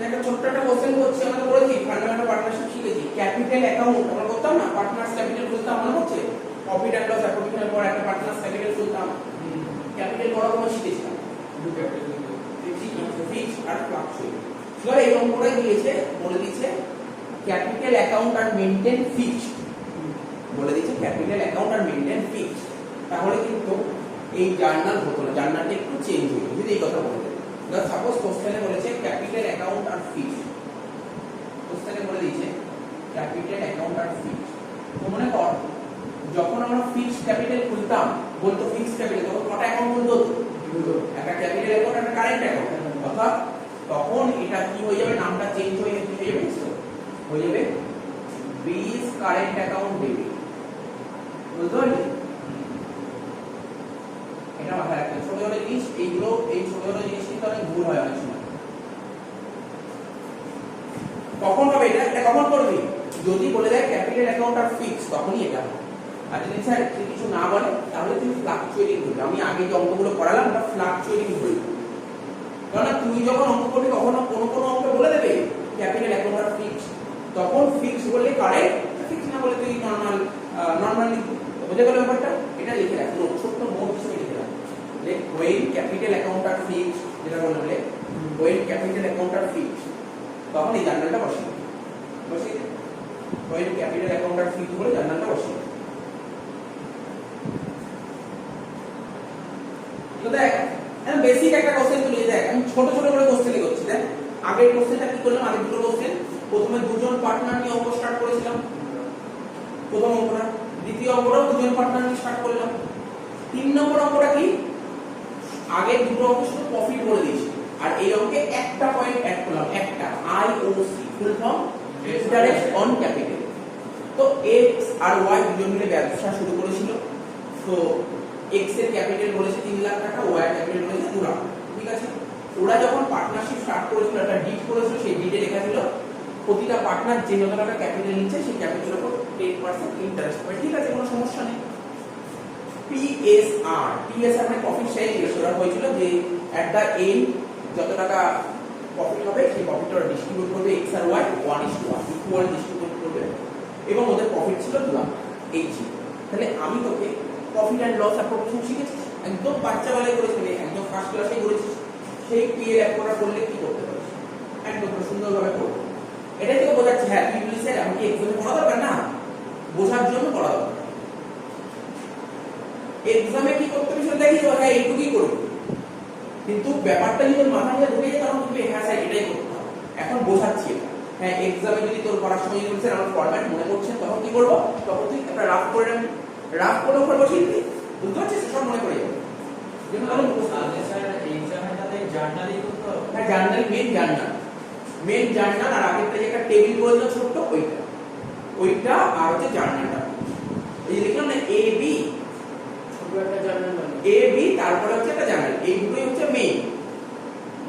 একটা ছোট্ট একটা কোশ্চেন করছি, আমরা করেছি ফান্ডামেন্টাল পার্টনারশিপ শিখেছি। ক্যাপিটাল অ্যাকাউন্ট আমরা করতাম না, পার্টনার্স ক্যাপিটাল খুলতাম, মনে হচ্ছে? প্রফিট এন্ড লস অ্যাকাউন্টের পর একটা পার্টনার্স ক্যাপিটাল খুলতাম। ক্যাপিটাল বড় কোনো শিখেছিলাম, দুটো ক্যাপিটাল, ফিক্স আর ফ্লাকচুয়েট। এবার এই অঙ্কটাই দিয়েছে, বলে দিয়েছে ক্যাপিটাল অ্যাকাউন্ট আর মেইনটেইন ফিক্সড, বলে দিয়েছে ক্যাপিটাল অ্যাকাউন্ট আর মেইনটেইন ফিক্সড। তাহলে কিন্তু এই জার্নাল হতো না, জার্নালটা একটু চেঞ্জ হতো যদি এই কথা বলতে। ধর সাপোজ কোশ্চেনে বলেছে ক্যাপিটাল অ্যাকাউন্ট আর ফিক্সড, কোশ্চেনে বলে দিয়েছে ক্যাপিটাল অ্যাকাউন্ট আর ফিক্সড। তো মনে কর যখন আমরা ফিক্সড ক্যাপিটাল খুলতাম, বলতো ফিক্সড ক্যাপিটাল, তখন কটা অ্যাকাউন্ট বলতো? একটা ক্যাপিটাল অ্যাকাউন্ট, একটা কারেন্ট অ্যাকাউন্ট। অর্থাৎ তখন এটা কি হয়ে যাবে, নামটা চেঞ্জ হয়ে কি হয়ে যাবে, হয়ে যাবে বিস কারেন্ট অ্যাকাউন্ট ডেবিট। বুঝতে পারলি? এটা মাথায় রাখতে হবে। ছোট ছোট জিনিস এইগুলো, এই ছোট ছোট জিনিস কিন্তু অনেক ভুল হয় অনেক সময়। কখন হবে এটা? এটা কখন করবি? যদি বলে দেয় ক্যাপিটাল অ্যাকাউন্ট আর ফিক্স, তখনই এটা হবে। আর যদি স্যার কিছু না বলে তাহলে তুমি ফ্লাকচুয়েটিং ধরবে। আমি আগে যে অঙ্কগুলো করালাম ওটা ফ্লাকচুয়েটিং ধরবে। কারণ তুই যখন অঙ্ক করবি কখনো কোনো কোনো অঙ্ক বলে দেবে ক্যাপিটাল অ্যাকাউন্ট আর ফিক্স, তখন ফিক্স বললে কারেক্ট, ফিক্স না বলে তুই নরমালি বুঝে গেল ব্যাপারটা। এটা লিখে রাখ, ছোট্ট নোট হিসেবে লিখে রাখ যে when capital account are fix, যেটা বললে when capital account are fix, তখন এই জার্নালটা বসিয়ে when capital account are fix বলে জার্নালটা বসিয়ে। তো দেখ বেসিক একটা কোশ্চেন তুলে দেখ, আমি ছোট ছোট করে কোশ্চেন করছি। দেখ আগের কোশ্চেনটা কি করলাম, আগের দুটো কোশ্চেন প্রথমে দুজন পার্টনার নিয়ে অঙ্ক স্টার্ট করেছিলাম, প্রথম অঙ্কটা। দ্বিতীয় অঙ্কটাও দুজন পার্টনার নিয়ে স্টার্ট করলাম। 3 নম্বর অঙ্কটা কি, আগে দুটো অঙ্ক শুধু প্রফিট বলে দিয়েছি, আর এই অঙ্কে একটা পয়েন্ট অ্যাড করলাম, একটা IOC, full form interest on capital. তো এক্স আর ওয়াই দুজন মিলে ব্যবসা শুরু করেছিল। তো এক্স এর ক্যাপিটাল বলেছে 3 লাখ টাকা, ওয়াই এর ক্যাপিটাল বলেছে 2 লাখ। ঠিক আছে, ওরা যখন পার্টনারশিপ স্টার্ট করেছিল, একটা ডিড করেছিল, সেই ডিডে লেখা ছিল প্রতিটা পার্টনার যে যত টাকা ক্যাপিটাল নিচ্ছে সেই ক্যাপিটালের উপর 10% ইন্টারেস্ট পাবে। ঠিক আছে, কোনো সমস্যা নেই। পিএসআর মানে প্রফিট শেয়ারিং রেশিও হয়েছিল যে এট দা এন্ড যত টাকা প্রফিট হবে সেই প্রফিটটা ডিস্ট্রিবিউট করবে এক্স আর ওয়াই 1:1 ইকুয়াল ডিস্ট্রিবিউট করবে, এবং ওদের প্রফিট ছিল 2 লাখ। এই ছিল। তাহলে আমি তোকে প্রফিট এন্ড লস অ্যাপ্রোপ্রিয়েশন শিখেছি, একদম বাচ্চাবেলায় করেছিস, একদম ফার্স্ট ক্লাসেই করেছিস। সেই পিএল অ্যাপ্রোটা করলে কি করতে পারিস, একদম সুন্দরভাবে করবে। এটাই তোকে বোঝাচ্ছি। হ্যাঁ তুই বলিস স্যার আমাকে এক্সামে পড়া দরকার না, বোঝার জন্য পড়া দরকার। এক্সামে কি করতে হবে সেটা দেখিয়ে দেবো, হ্যাঁ এইটুকুই করবো, কিন্তু ব্যাপারটা যদি তোর মাথায় ঢুকে যায় তখন তুমি হ্যাঁ স্যার এটাই করতে হবে। এখন বোঝাচ্ছি এটা। হ্যাঁ এক্সামে যদি তোর পড়ার সময় যদি স্যার আমার ফরম্যাট মনে পড়ছে, তখন কি করবো, তখন তুই একটা রাফ করে রাখবি, রাফ করে উপরে বসিয়ে দিবি, বুঝতে পারছিস, সব মনে পড়ে যাবে। যেমন ধরো স্যার এক্সামে তাহলে জার্নালই করতে হবে। হ্যাঁ জার্নাল, মেন জার্নাল আর আগেরটা যে একটা টেবিল করে দিল ছোট্ট, ওইটা আর হচ্ছে জার্নালটা। এই যে লিখলাম না এ বি, ছোট একটা জার্নাল মানে এ বি, তারপরে হচ্ছে একটা জার্নাল, এই দুটোই হচ্ছে মেইন।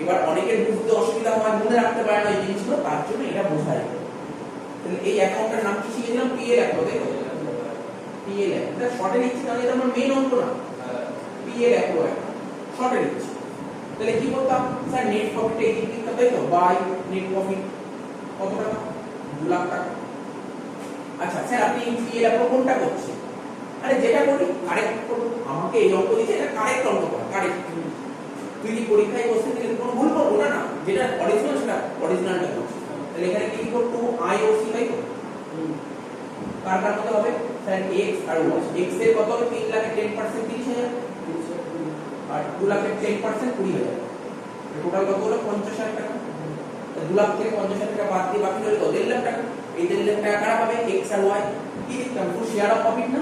এবার অনেকের বুঝতে অসুবিধা হয়, মনে রাখতে পারে না এই জিনিসগুলো, তার জন্য এটা বোঝায়। তাহলে এই অ্যাকাউন্টের নাম কি শিখেছিলাম, পিএল অ্যাকাউন্ট, তাই তো? পিএল অ্যাকাউন্ট, এটা শর্টে লিখছি কারণ এটা আমার মেইন অঙ্ক না। পিএল অ্যাকাউন্ট শর্টে লিখছি। তাহলে কি করতাম স্যার, নেট প্রফিট এই দিক লিখতাম, তাই তো? বাই নেট প্রফিট কত টাকা, 2 লাখ টাকা। আচ্ছা স্যার আপনি পিএল অ্যাকাউন্ট কোনটা করছেন? আরে যেটা করি কারেক্ট করুন, আমাকে এই অঙ্ক দিয়েছে এটা কারেক্ট অঙ্ক করা, কারেক্ট। তুই কি পরীক্ষায় কোশ্চেন দিলে কোনো ভুল করবো না, না যেটা অরিজিনাল সেটা অরিজিনালটা করছি। তাহলে এখানে কি করব, আইওসি, তাই তো? কার কার মধ্যে হবে স্যার, এক্স আর ওয়াই। এক্স এর কত হবে, 3 লাখের 10% 30,000, আর 2 লাখের 10% 20,000। টোটাল কত হলো, 50,000 টাকা। 2 লাখ থেকে 50,000 টাকা বাদ দিয়ে বাকি হলো 1.5 লাখ টাকা। এই 1.5 লাখ টাকা কারা পাবে, এক্স আর ওয়াই। কি লিখতাম, তো শেয়ার অফ প্রফিট না?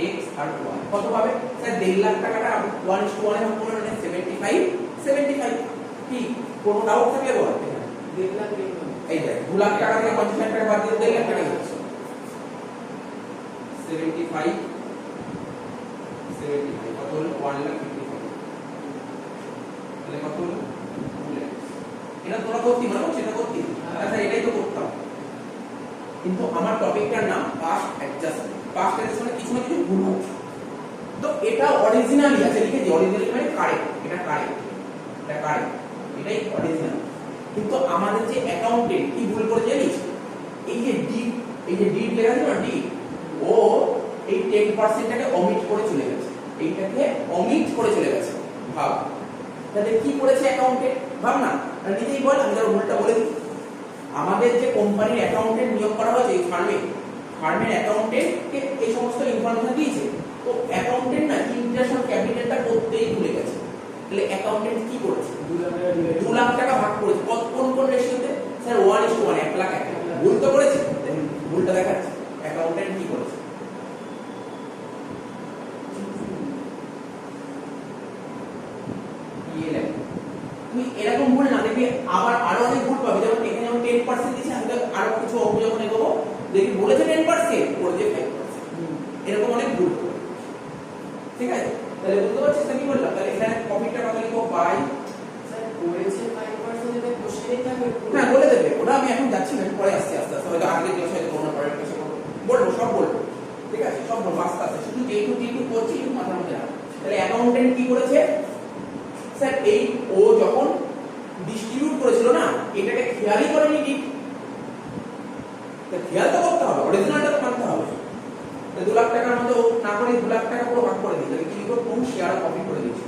এক্স আর ওয়াই কত পাবে স্যার, 1.5 লাখ টাকাটা 1:1 এ ভাগ করে নেন, 75 কি কোনো ডাউট থাকলে বল। 1.5 লাখ এই দেখ 2 লাখ টাকা থেকে 50,000 টাকা বাদ দিয়ে 1.5 লাখ টাকা হচ্ছে 75 কত হলো, 1,55,000। তাহলে কত হলো, 2 লাখ। এটা তোরা করতি মানে সেটা করতি, আচ্ছা এটাই তো করতাম। কিন্তু আমার টপিকটার নাম পাস্ট অ্যাডজাস্টমেন্ট। পাস্ট অ্যাডজাস্টমেন্টে কিছু না কিছু ভুল হচ্ছে, তো এটা অরিজিনালি আছে, লিখেছি অরিজিনালি মানে কারেক্ট, এটা কারেক্ট, এটা কারেক্ট, এটাই অরিজিনাল। কিন্তু আমাদের যে অ্যাকাউন্টেন্ট কি ভুল করে জানিস, এই যে ডিড লেখা আছে না, ডিড, ও এই 10%টাকে অমিট করে চলে গেছে, এইটাকে অমিট করে চলে গেছে। ভাব তাহলে কি করেছে অ্যাকাউন্টেন্ট, ভাব না, নিজেই বল, আমি তার ভুলটা বলে দিই। আমাদের যে কোম্পানির অ্যাকাউন্টেন্ট নিয়োগ করা হয়েছে এই ফার্মের অ্যাকাউন্টেন্টকে এই সমস্ত ইনফরমেশন দিয়েছে, তো অ্যাকাউন্টেন্ট না ইন্টারেস্ট অন ক্যাপিটালটা করতেই ভুলে গেছে। তাহলে অ্যাকাউন্টেন্ট কি করেছে, 2 লাখ টাকা ভাগ করেছে কোন কোন রেশিওতে স্যার, 1:1, 1 লাখ 1 লাখ। ভুল তো করেছে, ভুলটা দেখাচ্ছে অ্যাকাউন্টেন্ট কি করেছে। তুমি এরকম ভুল না দেখবি, আবার আরো অনেক ভুল পাবে। যেমন এখানে যেমন 10% দিচ্ছে, আমি আরো কিছু অঙ্ক যখন এগোবো দেখি বলেছে 10% করেছে 5%, এরকম অনেক ভুল করে। ঠিক আছে, তাহলে বুঝতে পারছিস কি বললাম? তাহলে এখানে প্রফিটটা কত লিখবো? বাই স্যার করেছে 5% এটা কোশ্চেনে থাকবে। হ্যাঁ বলে দেবে, ওটা আমি এখন যাচ্ছি না, পরে আসছি আস্তে আস্তে, হয়তো আগে ক্লাসে হয়তো কোনো পরের ক্লাসে বলবো, সব বলবো। ঠিক আছে, সব বলবো আস্তে আস্তে, শুধু যেটুকু করছি একটু মাথার মধ্যে রাখো। তাহলে অ্যাকাউন্টেন্ট কি করেছে স্যার? এই ও যখন ডিস্ট্রিবিউট করেছিল না, এটাকে খেয়ালই করেনি ঠিক। খেয়াল তো করতে হবে, অরিজিনালটা তো মানতে হবে। 2 লাখ টাকার মধ্যে ও না করে 2 লাখ টাকা পুরো ভাগ করে দিই, তাহলে কি লিখবো? কোন শেয়ার কপি করে দিয়েছে।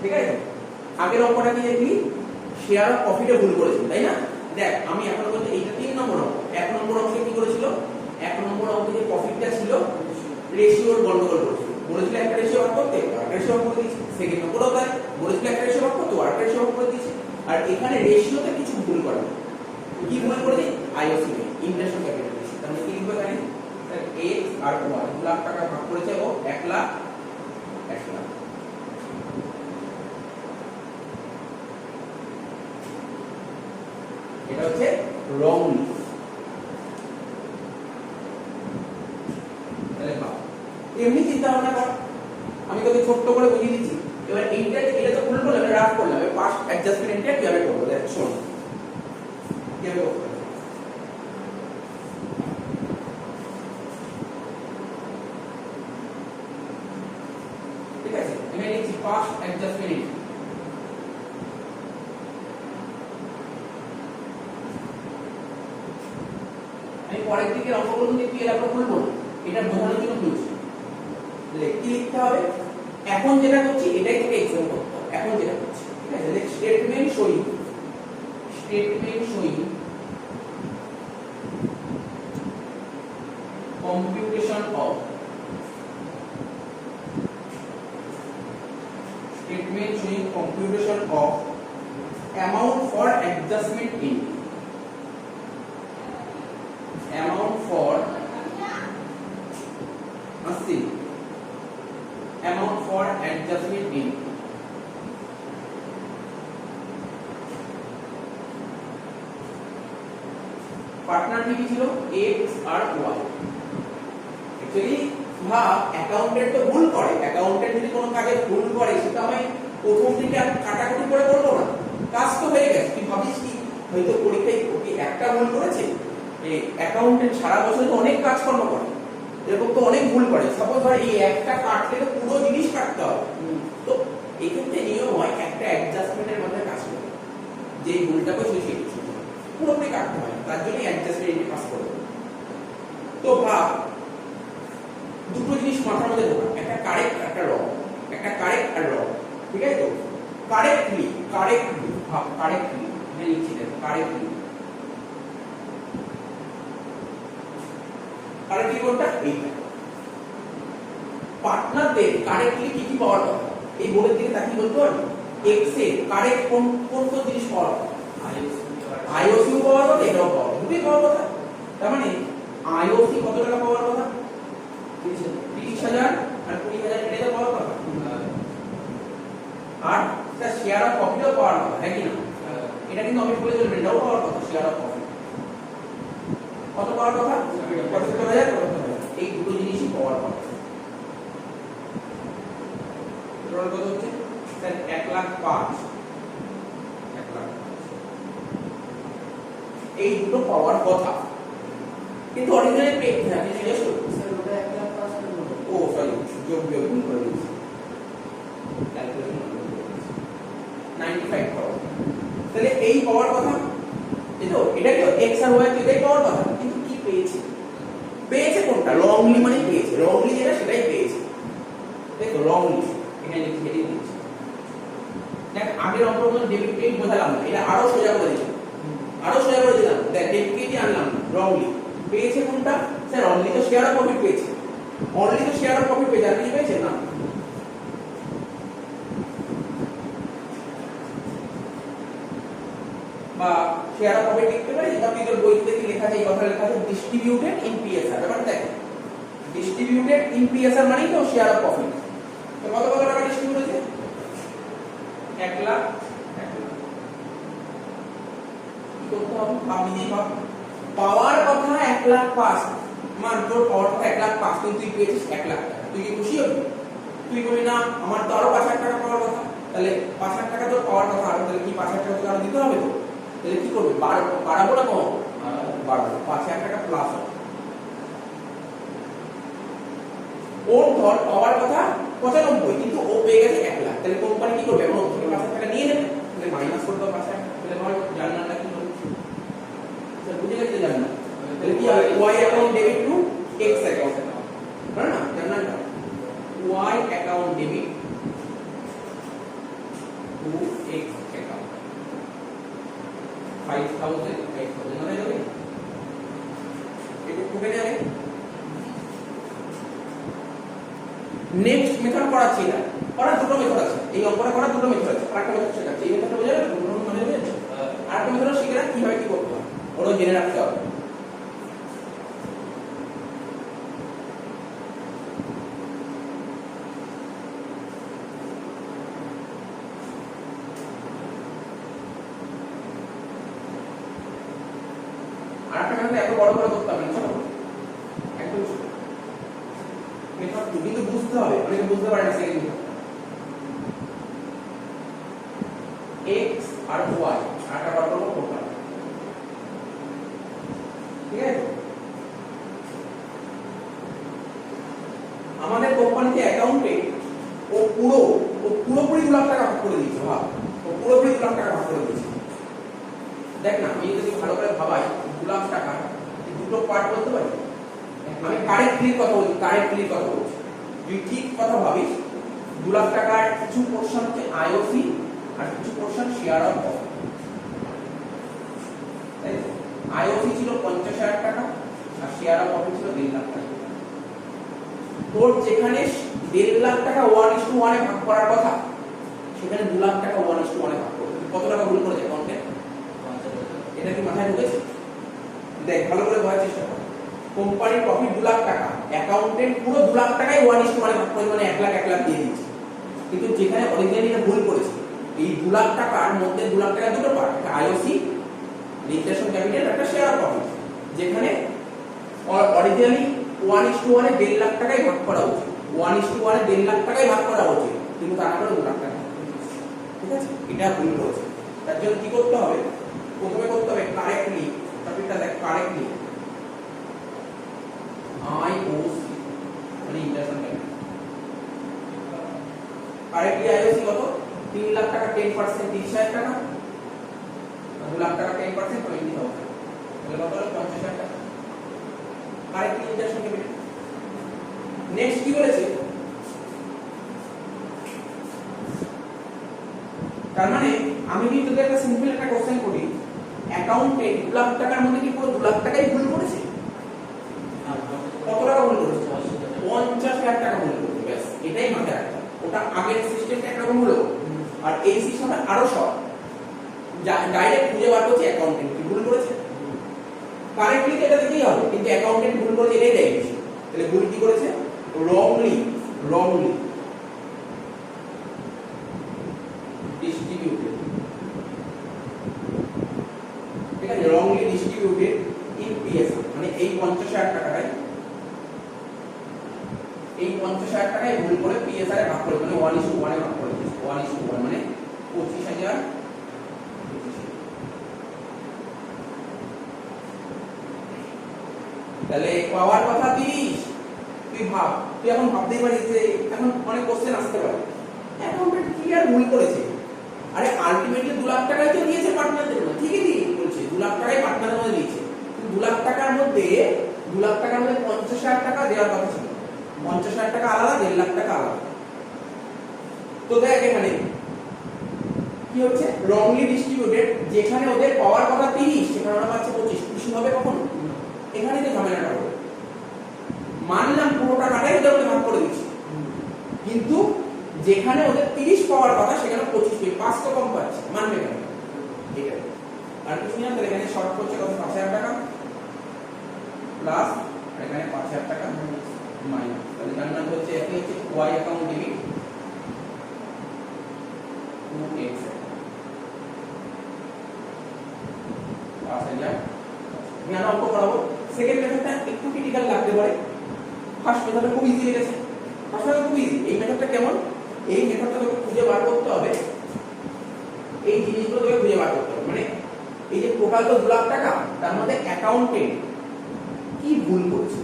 ঠিক আছে, আগের অঙ্কটা কি দেখলি? শেয়ার অফ প্রফিটে ভুল করেছিল, তাই না? দেখ আমি এখন বলতে এইটা 3 নম্বর অঙ্ক। 1 নম্বর অঙ্কে কি করেছিল? 1 নম্বর অঙ্কে যে প্রফিটটা ছিল রেশিওর গন্ডগোল করেছিল, বলেছিল একটা রেশিও ভাগ করতে, আরেকটা রেশিও ভাগ করে দিয়েছে। সেকেন্ড নম্বরও তাই, বলেছিল একটা রেশিও ভাগ করতে, আরেকটা রেশিও ভাগ করে দিয়েছে। আর এখানে রেশিওতে কিছু ভুল করে, কি ভুল করেছে? IOC international capital. তাহলে কি লিখবে এখানে? স্যার এক্স আর ওয়াই 2 লাখ টাকা ভাগ করেছে ও 1 লাখ 1 লাখ। এটা হচ্ছে রংলি। তাহলে ভাব, এমনি চিন্তা ভাবনা কর, আমি তোকে ছোট্ট করে বুঝিয়ে দিচ্ছি। এবার এইটা এটা তো ভুল করলাম, রাফ করলাম, এবার পাস্ট অ্যাডজাস্টমেন্টটা কিভাবে করবো দেখ শোন কিভাবে করতে হবে। ঠিক আছে, আমি লিখছি পাস্ট অ্যাডজাস্টমেন্ট। আমি পরের দিকের অঙ্কগুলো দেখি এরকম খুলবো না, এটা বোঝানোর জন্য খুলছি। কি লিখতে হবে? এখন যেটা করছি এটাই তোকে এক্সাম করতে হবে। এখন যেটা করছি, ঠিক আছে, দেখ statement showing, statement showing computation of, statement showing computation of amount for adjustment in, amount for amount for adjustment in partner কি ছিল? x আর y। অ্যাকচুয়ালি ভাব অ্যাকাউন্টেন্ট তো ভুল করে, অ্যাকাউন্টেন্ট যদি কোনো কাজে ভুল করে সেটা আমি প্রথম থেকে কাটাকুটি করে করবো না, কাজ তো হয়ে গেছে। তুই ভাবিস কি হয়তো পরীক্ষায় ওকে একটা ভুল করেছে? এই অ্যাকাউন্টেন্ট সারা বছর তো অনেক কাজকর্ম করে, এরকম তো অনেক ভুল করে। সাপোজ ধর এই একটা কাটলে তো পুরো জিনিস কাটতে হবে, তো এই ক্ষেত্রে নিয়ম হয় একটা অ্যাডজাস্টমেন্টের মধ্যে কাজ করবে, যে ভুলটা করছে সেই পুরোপুরি কাটতে হয়, তার জন্য অ্যাডজাস্টমেন্ট পাস করবে। তো ভাব দুটো জিনিস মাথার মধ্যে ঢোকা, একটা কারেক্ট একটা রং, একটা কারেক্ট আর রং। ঠিক আছে, তো কারেক্টলি ভাব কারেক্টলি আমি লিখছি দেখ কারেক্টলি কোনটা? এইটা। পার্টনারদের কারেক্টলি কি কি পাওয়ার কথা এই বোর্ডের দিকে তাকিয়ে বলতে পারবি? এক্স এর কারেক্ট কোন কোন জিনিস পাওয়ার কথা? আইওসি পাওয়ার কথা, এটাও পাওয়ার, দুটোই পাওয়ার কথা। তার মানে আইওসি কত টাকা পাওয়ার কথা? 30,000 আর 20,000 এটা পাওয়ার কথা। আর তার শেয়ার অফ প্রফিটও পাওয়ার কথা, হ্যাঁ কি না? এটা কিন্তু আমি বলে দিলাম, এটাও পাওয়ার কথা। শেয়ার অফ প্রফিট কত পাওয়ার কথা? 75,000 এই দুটো জিনিসই পাওয়ার কথা। টোটাল কত হচ্ছে স্যার? 1,05,000। এই দুটো পাওয়ার কথা, কিন্তু অরিজিনালি পে আপনি জিজ্ঞেস করুন স্যার ওটা 1,05,000 ও সরি যোগ বিয়োগ ভুল করে দিয়েছি, ক্যালকুলেশন 95,000। তাহলে এই পাওয়ার কথা, এই তো এটা কি এক্স আর ওয়াই এটাই পাওয়ার কথা, কিন্তু কি পেয়েছে? পেয়েছে কোনটা? রংলি মানে পেয়েছে, রংলি যেটা সেটাই পেয়েছে। দেখো রংলি এখানে লিখে দিয়েছি। দেখ আগের অঙ্কগুলো ডেবিট ক্রেডিট বোঝালাম না, এটা আরো সোজা করে দিলাম, আরো সোজা করে দিলাম। দেখ ডেবিট ক্রেডিট আনলাম, রংলি পেয়েছে কোনটা? স্যার অনলি তো শেয়ার অফ প্রফিট পেয়েছে, অনলি তো শেয়ার অফ প্রফিট পেয়েছে, আর কি পেয়েছে না? বা শেয়ার অফ প্রফিট লিখতে পারি, বা তুই তোর বইতে কি লেখা আছে, এই কথা লেখা আছে ডিস্ট্রিবিউটেড ইন পিএসআর। ব্যাপারটা দেখ ডিস্ট্রিবিউটেড ইন পিএসআর মানেই তো শেয়ার অফ প্রফিট। তো কত কত টাকা ডিস্ট্রিবিউট হয়েছে? 1,00,000। করতে হবে? ভাব নিজেই ভাব। পাওয়ার কথা 1 লাখ পাস, মান তোর পাওয়ার কথা 1 লাখ পাস, কিন্তু তুই পেয়েছিস 1 লাখ টাকা, তুই কি খুশি হবি? তুই বলবি না আমার তো আরো 5,000 টাকা পাওয়ার কথা। তাহলে 5,000 টাকা তোর পাওয়ার কথা, আর তাহলে কি 5,000 টাকা তোকে আরো দিতে হবে তো? তাহলে কি করবে? বাড়াবো না কম? বাড়াবো। 5,000 টাকা প্লাস হবে। ওর ধর পাওয়ার কথা 95, কিন্তু ও পেয়ে গেছে 1 লাখ। তাহলে কোম্পানি কি করবে? এখন ওর থেকে 5,000 টাকা নিয়ে নেবে, তাহলে মাইনাস করে দাও 5,000 টাকা। তাহলে আমার জার্নালটা কি হবে? স্যার বুঝে গেছে জার্নাল? তাহলে কি হবে? y account debit two x account, তাই না? জার্নালটা y account debit two x account 5,000 8,000 মানে যাবে। এটা ঢুকে যাবে। নেক্সট মেথড করাচ্ছি না, করার দুটো মেথড আছে, এই অঙ্কটা করার দুটো মেথড আছে। আরেকটা মেথড শেখাচ্ছি, এই মেথডটা বোঝা যাবে? দুটো মানে বুঝেছো? আরেকটা মেথড শিখে রাখ কিভাবে কি করতে হয়, ওটা জেনে রাখতে হবে। আরেকটা মেথড এত বড় করে করতে হবে না, ছোট একদম ছোট মেথড, কিন্তু বুঝতে হবে, অনেকে বুঝতে পারে না সেকেন্ড মেথড। x আর y আটা বার করব টোটাল, ঠিক আছে? আমাদের কোম্পানিতে অ্যাকাউন্টে ও পুরোপুরি 2 লাখ টাকা ভাগ করে দিয়েছে। ভাব, ও পুরোপুরি 2 লাখ টাকা ভাগ করে দিয়েছে। দেখ না, আমি যদি ভালো করে ভাবাই 2 লাখ টাকা দুটো পার্ট বলতে পারি। আমি কারেক্টলি কথা বলছি, তুই ঠিক কথা ভাবিস। 2 লাখ টাকার কিছু পোরশন হচ্ছে আইওসি আর কিছু portion share of profit. IOC ছিল 50,000 টাকা আর শেয়ার অফ প্রফিট ছিল 1.5 লাখ টাকা। তোর যেখানে 1.5 লাখ টাকা 1:1 এ ভাগ করার কথা, সেখানে 2 লাখ টাকা 1:1 এ ভাগ করতে। কত টাকা ভুল করেছে অ্যাকাউন্টে? এটা কি মাথায় ঢুকেছে? দেখ ভালো করে বোঝার চেষ্টা কর। কোম্পানির প্রফিট 2 লাখ টাকা, অ্যাকাউন্টেন্ট পুরো 2 লাখ টাকাই 1:1 এ ভাগ করে, মানে 1 লাখ দিয়ে দিয়েছে। কিন্তু যেখানে অরিজিনালি এটা ভুল করেছে, এই 2 লাখ টাকার মধ্যে 2 লাখ টাকা দুটো পার্ট, একটা আইওসি লিমিটেশন ক্যাপিটাল, একটা শেয়ার অফ প্রফিট। যেখানে অরিজিনালি 1:1 এ 1.5 লাখ টাকাই ভাগ করা উচিত, 1:1 এ 1.5 লাখ টাকাই ভাগ করা উচিত, কিন্তু তারা করে 2 লাখ টাকা। ঠিক আছে, এটা ভুল করেছে। তার জন্য কি করতে হবে? প্রথমে করতে হবে কারেক্টলি, টপিকটা দেখ কারেক্টলি আইওসি মানে ইন্টারন্যাশনাল ক্যাপিটাল। কারেক্টলি আইওসি কত? 3 লাখ টাকা 10% 30,000 টাকা, 2 লাখ টাকা 10% 20,000, তাহলে কত হলো? 50,000 টাকা। Correctly international capital. নেক্সট কি বলেছে? তার মানে আমি কি তোদের একটা সিম্পল একটা কোশ্চেন করি, অ্যাকাউন্টে 2 লাখ টাকার মধ্যে কি পুরো 2 লাখ টাকাই ভুল করেছে? কত টাকা ভুল করেছে? 50,000 টাকা ভুল করেছে। ব্যাস এটাই মাথায় রাখতে হবে। ওটা আগের সিস্টেমটা একরকম হলো, আর এই সিস্টেমটা আরো সহজ। ডাইরেক্ট খুঁজে বার করছে অ্যাকাউন্টেন্ট কি ভুল করেছে। কারেক্টলি তো এটা দিতেই হবে, কিন্তু অ্যাকাউন্টেন্ট ভুল করেছে এটাই দেয় বেশি। তাহলে ভুল কি করেছে? রংলি distributed, ঠিক আছে? wrongly distributed in PSR, মানে এই 50,000 টাকাটাই, এই 50,000 টাকায় ভুল করে PSR এ ভাগ করে, মানে 1:1 এ ভাগ করে দিয়েছে। 1:1 মানে 25,000। তাহলে পাওয়ার কথা 30। তুই ভাব, তুই এখন ভাবতেই পারিস যে এখন অনেক কোশ্চেন আসতে পারে, অ্যাকাউন্টেন্ট কি আর ভুল করেছে? আরে আলটিমেটলি 2 লাখ টাকাই তো দিয়েছে পার্টনারদের মধ্যে, ঠিকই দিয়ে বলছে 2 লাখ টাকাই পার্টনারদের মধ্যে দিয়েছে। 2 লাখ টাকার মধ্যে 50,000 টাকা দেওয়ার কথা ছিল। 50,000 টাকা আলাদা, 1.5 লাখ টাকা আলাদা। তো দেখ এখানে কি হচ্ছে? রংলি ডিস্ট্রিবিউটেড, যেখানে ওদের পাওয়ার কথা 30 সেখানে ওরা পাচ্ছে 25। খুশি হবে কখন? এখানে যে ঝামেলাটা হবে, মানলাম পুরো টাকাটাই ওদের ভাগ করে দিচ্ছি, কিন্তু যেখানে ওদের 30 পাওয়ার কথা সেখানে 25, 5 তো কম পাচ্ছে, মানবে কেন? ঠিক আছে, আর কিছু না। তাহলে এখানে শর্ট করছে কত? 5,000 টাকা প্লাস, আর এখানে 5,000 টাকা মাইনাস। তাহলে জানলাম হচ্ছে একই হচ্ছে y account debit two x। 5000 আমি আর অঙ্ক করাবো। সেকেন্ড মেথডটা একটু ক্রিটিক্যাল লাগতে পারে, ফার্স্ট মেথডটা খুব ইজি লেগেছে। ফার্স্ট মেথড খুব ইজি। এই মেথডটা কেমন, এই মেথডটা তোকে খুঁজে বার করতে হবে, এই জিনিসগুলো তোকে খুঁজে বার করতে হবে। মানে এই যে টোটাল তো 2 লাখ টাকা, তার মধ্যে অ্যাকাউন্টেন্ট কি ভুল করছে,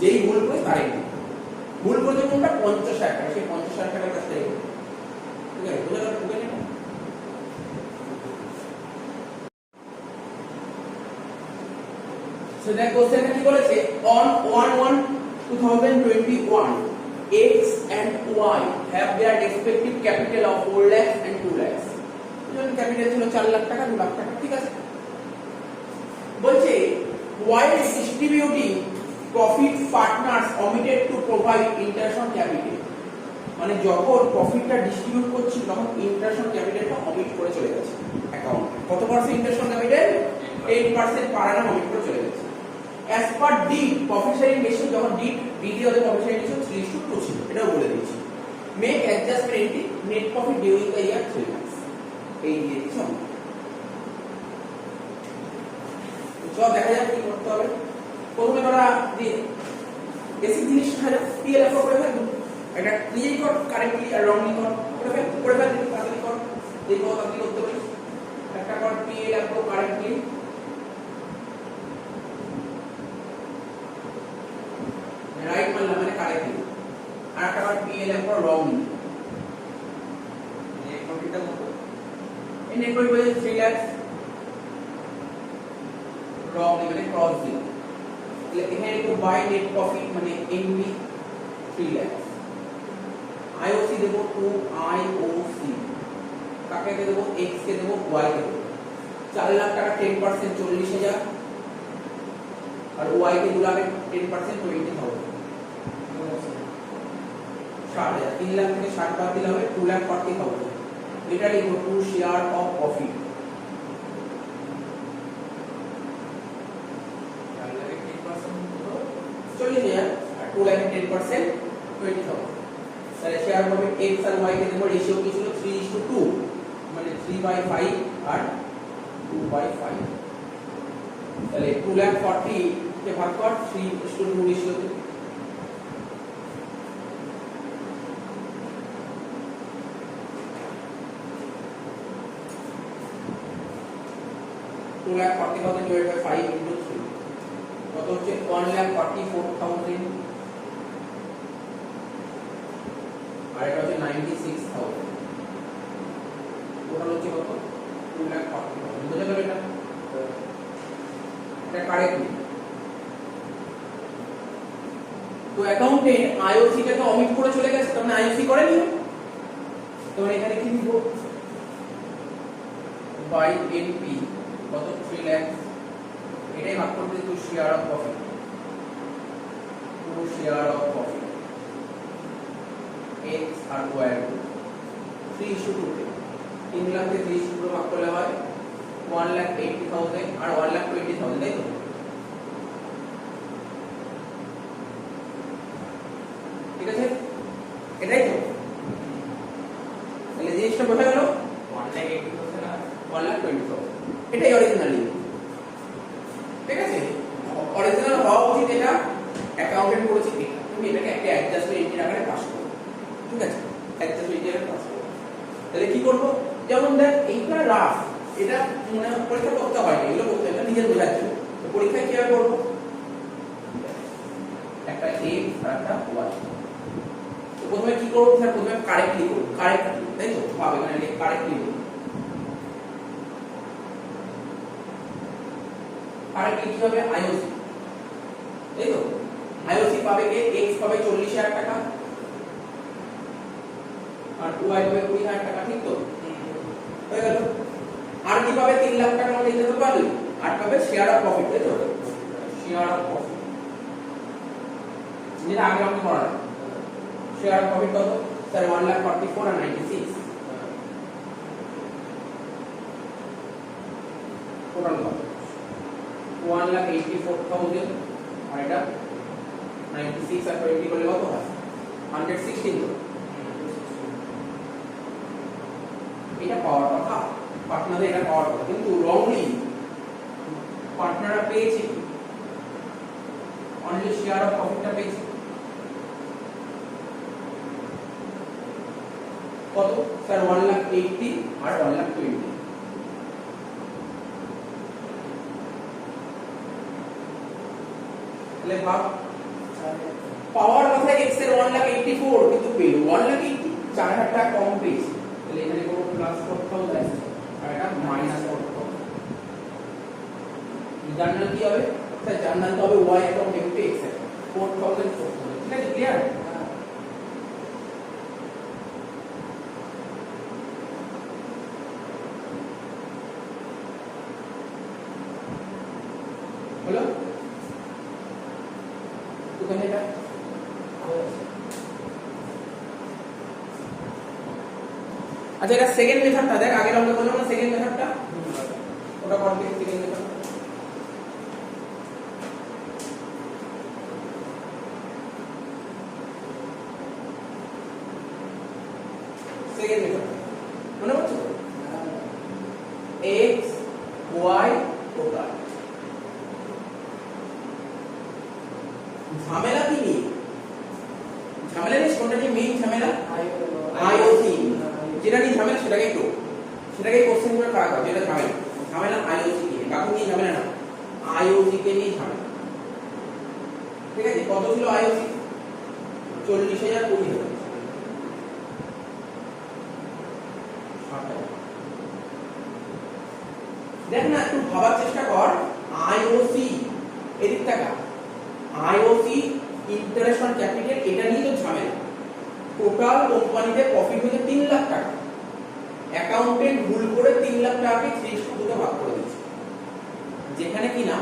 যেই ভুল করে তারই ভুল করেছে কোনটা, 50,000 টাকা, সেই 50,000 টাকার কাছ থেকে ঠিক আছে বুঝে গেল। বুঝে নিন সেটা কোশ্চেনটা কি বলেছে, on 1/1/2021 x and y have their respective capital of 4 lakhs and 2 lakhs। যখন ক্যাপিটাল ছিল 4 লাখ টাকা 2 লাখ টাকা, ঠিক আছে। বলছে while distributing profit partners omitted to provide interest on capital, মানে যখন প্রফিটটা ডিস্ট্রিবিউট করছিল তখন ইন্টারেস্ট অন ক্যাপিটালটা অমিট করে চলে গেছে অ্যাকাউন্ট। কত percent interest on capital, 10% per Anam omit করে চলে গেছে। As per did profit sharing ratio, যখন ডিড এর প্রফিট শেয়ারিং রেশিও 3:2 ছিল, এটাও বলে দিয়েছি। Make adjustment in net profit during the year 3 months, এই দিয়ে দিচ্ছি। চল দেখা যাক কি করতে হবে। প্রথমে তোরা যে বেসিক জিনিস শেখা, পিএলএফ করে ফেলবো, এটা নিজেই কর, কারেক্টলি আর রংলি কর, করে ফেল তাড়াতাড়ি কর, দেখো তাড়াতাড়ি করতে পারিস। একটা কর পিএলএফ কারেক্টলি, রাইট মানলাম মানে কারেক্টলি, আর একটা কর পিএলএফ রংলি। এই প্রফিটটা কত, এই নেট প্রফিট বলে 3 লাখ, রংলি মানে ক্রস দিলাম। এখানে একটু বাই নেট প্রফিট মানে এনবি 3 লাখ, আইওসি দেব 2 আইওসি, কাকে দেব, এক্স কে দেব, ওয়াই কে দেব। 4 লাখ টাকা 10% 40,000, আর ওয়াই কে 2 লাখের 10% 20,000, 60,000। 3 লাখ থেকে 60 বাদ দিলে হবে 2,40,000। এটা লিখো টু শেয়ার অফ প্রফিট। 40,000 আর 2 লাখের 10% 20,000। তাহলে শেয়ার প্রফিট x আর y কে দেব, রেশিও কি ছিল 3:2, মানে 3/5 আর 2/5। তাহলে 2,40,000 কে ভাগ কর 3:2 রেশিওতে, divided by 5 into 3 কত হচ্ছে 1,44,000, আর এটা হচ্ছে 96,000, টোটাল হচ্ছে কত 2,40,000। বুঝে গেল এটা, এটা কারেক্টলি। তো অ্যাকাউন্টে আইওসি টা তো অমিট করে চলে গেছে, তার মানে আইওসি করেনি। তো এখানে কি লিখব, বাই এনপি কত 3 লাখ, এটাই ভাগ করতে to share of profit, to share of profit x আর y এর 3:2 তে 3 লাখ কে 3:2 ভাগ করলে হয় 1,80,000 আর 1,20,000, তাই তো। ঠিক আছে, এটাই তো। তাহলে জিনিসটা বোঝা গেল, 1,80,000 আর 1,20,000, এটাই অরিজিনালি। ঠিক আছে, অরিজিনাল হওয়া উচিত এটা, অ্যাকাউন্টেন্ট করেছে এটা, তুমি এটাকে একটা অ্যাডজাস্টমেন্ট এন্ট্রি আকারে পাস করো। ঠিক আছে, অ্যাডজাস্টমেন্ট এন্ট্রি আকারে পাস করো। তাহলে কি করব, যেমন দেখ এইটা রাফ, এটা মনে পরীক্ষা করতে হয় না, এগুলো করতে হয় নিজের বোঝার জন্য। তো পরীক্ষায় কিভাবে করব, একটা a আর একটা y। তো প্রথমে কি করব স্যার, প্রথমে কারেক্টলি করব, কারেক্টলি, তাই তো পাবে মানে কারেক্টলি করব। কারেক্টলি কি হবে, আইওসি, তাই তো। আইওসি পাবে কে, x পাবে 40,000 টাকা আর y পাবে 20,000 টাকা, ঠিক তো হয়ে গেল। আর কি পাবে 3 লাখ টাকা মানে দিতে পারলে, আর পাবে শেয়ার অফ প্রফিট, তাই তো, শেয়ার অফ প্রফিট, যেটা আগে আমরা পড়া শেয়ার অফ প্রফিট কত স্যার, 1,44,000 আর 96, টোটাল কত 1,84,000 আর এটা 96 আর 20 করলে কত হয় 116। তো এটা পাওয়ার কথা, আপনাদের এটা পাওয়ার কথা, কিন্তু রংলি আপনারা পেয়েছে কি অনলি শেয়ার অফ প্রফিটটা পেয়েছে কত স্যার 1,80,000 আর 1,20,000 তাহলে ভাগ পাওয়ার কথায় x এর 1,84,000 কিন্তু পেল 1,80,000 4,000 টাকা কম পেয়েছে তাহলে এখানে কোনো প্লাস করতে হবে আর এটা মাইনাস করতে হবে জার্নাল কি হবে স্যার জার্নাল তো হবে y account into x account 4,400 ঠিক আছে ক্লিয়ার হলো ওখানে এটা আচ্ছা এটা সেকেন্ড মেথডটা দেখ আগের আমরা বললাম না সেকেন্ড মেথডটা ওটা করবে সেকেন্ড মেথড সেকেন্ড মেথড মনে পড়ছে x y টোটাল ঝামেলা কি নিয়ে ঝামেলা নিয়ে কোনটা নিয়ে মেইন ঝামেলা IOC যেটা নিয়ে ঝামেলা সেটাকে কোশ্চেন করে করা হয় যেটা ঝামেলা IOC নিয়ে কাকে নিয়ে ঝামেলা না IOC কে নিয়ে ঝামেলা ঠিক আছে কত ছিল IOC 40,000 20,000 দেখ না একটু ভাবার চেষ্টা কর IOC এদিক টাকা IOC ইন্টারেস্ট অন ক্যাপিটাল এটা নিয়ে তো ঝামেলা টোটাল কোম্পানিতে প্রফিট হয়েছে 3 লাখ টাকা অ্যাকাউন্টেন্ট ভুল করে 3 লাখ টাকাকে 3 তে ভাগ করে দিয়েছে যেখানে কিনা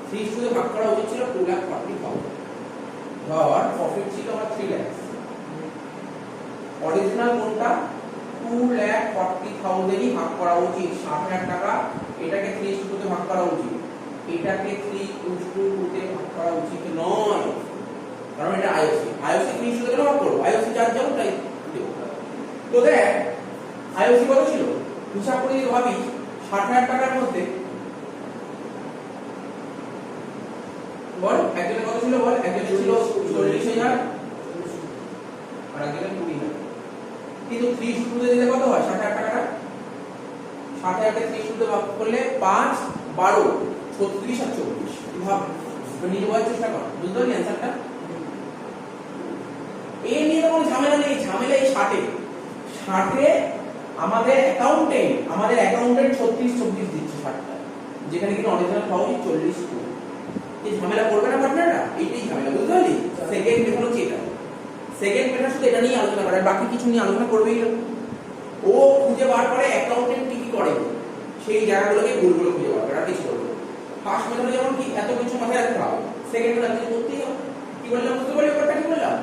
3 তে ভাগ করা উচিত ছিল 2,40,000 ধর প্রফিট ছিল আমার 3 লাখ অরিজিনাল কোনটা 2,40,000 ই ভাগ করা উচিত 60,000 টাকা এটাকে 3 তে ভাগ করা উচিত এটাকে 3:2 তে ভাগ করা উচিত নয় কারণ এটা IOC 3 তে ভাগ করব IOC চার্জ যেমন তাই দেব তো দেখ IOC কত ছিল হিসাব করে যদি ভাবি 60,000 টাকার মধ্যে বল একজনের কত ছিল বল একজনের ছিল 40,000 আর একজনের 20,000 কিন্তু 3 তে দিলে কত হয় 60,000 টাকাটা 60,000 কে 3 তে ভাগ করলে 5 12 36 আর 24 ভাব নিজে বোঝার চেষ্টা কর বুঝতে পারলি অ্যানসারটা এই নিয়ে কোনো ঝামেলা নেই ঝামেলা এই 60 এ আমাদের অ্যাকাউন্টেন্ট 36 দিচ্ছে 60টা যেখানে কি অরিজিনাল পাওয়া 40 এই ঝামেলা করবে না পার্টনাররা এইটাই ঝামেলা বুঝতে পারলি সেকেন্ড মেথড হচ্ছে এটা সেকেন্ড মেথড শুধু এটা নিয়ে আলোচনা করে বাকি কিছু নিয়ে আলোচনা করবেই না ও খুঁজে বার করে অ্যাকাউন্টেন্ট কি করে সেই জায়গাগুলোকে ভুলগুলো খুঁজে বার করে আর কিছু করবে ফার্স্ট মেথডে যেমন কি এত কিছু মাথায় রাখতে হবে সেকেন্ড মেথড আপনি করতেই হবে কি বললাম বুঝতে পারলি ব্যাপারটা কি বললাম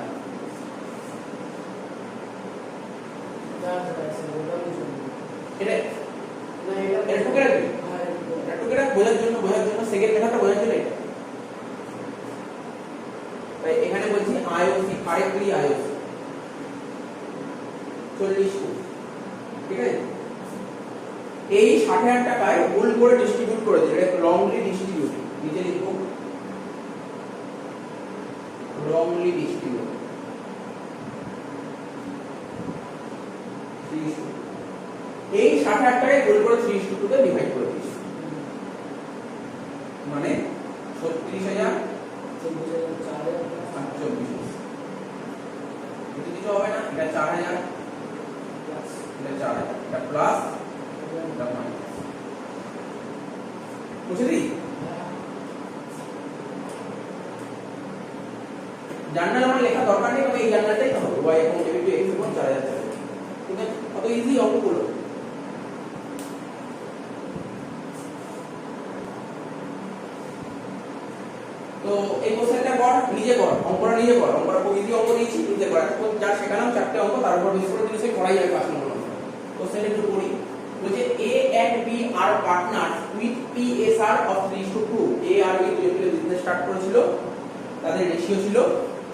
এটা না এটা টুকে রাখবি এটা টুকে রাখ বোঝার জন্য সেকেন্ড মেথডটা বোঝার জন্য এটা তাই এখানে বলছি IOC কারেক্টলি IOC 40 ঠিক আছে এই 60,000 টাকায় ভুল করে ডিস্ট্রিবিউট করে দিল এটা রংলি ডিস্ট্রিবিউট নিচে লিখো রংলি ডিস্ট্রিবিউট এই 60,000 টাকায় ভুল করে 3:2 তে ডিভাইড করে দিয়েছে মানে 36,000 24,000 এটা কিছু হবে না এটা 4,000 এটা 4,000 এটা প্লাস এটা মাইনাস বুঝলি জার্নাল আমার লেখা দরকার নেই তবে এই জার্নালটাই তো হবে y account debit two x এবং 4,000 ঠিক আছে কত ইজি অঙ্কগুলো তো এই কোশ্চেনটা কর নিজে কর অঙ্কটা খুব ইজি অঙ্ক দিয়েছি নিজে কর এখন যা শেখালাম 4টে অঙ্ক তার উপর বেস করে দিলে সে করাই যাবে 5 নম্বর কোশ্চেনটা একটু পড়ি বলছে A and B are partners with PSR of 3:2 A আর B দুজনে বিজনেস স্টার্ট করেছিল তাদের রেশিও ছিল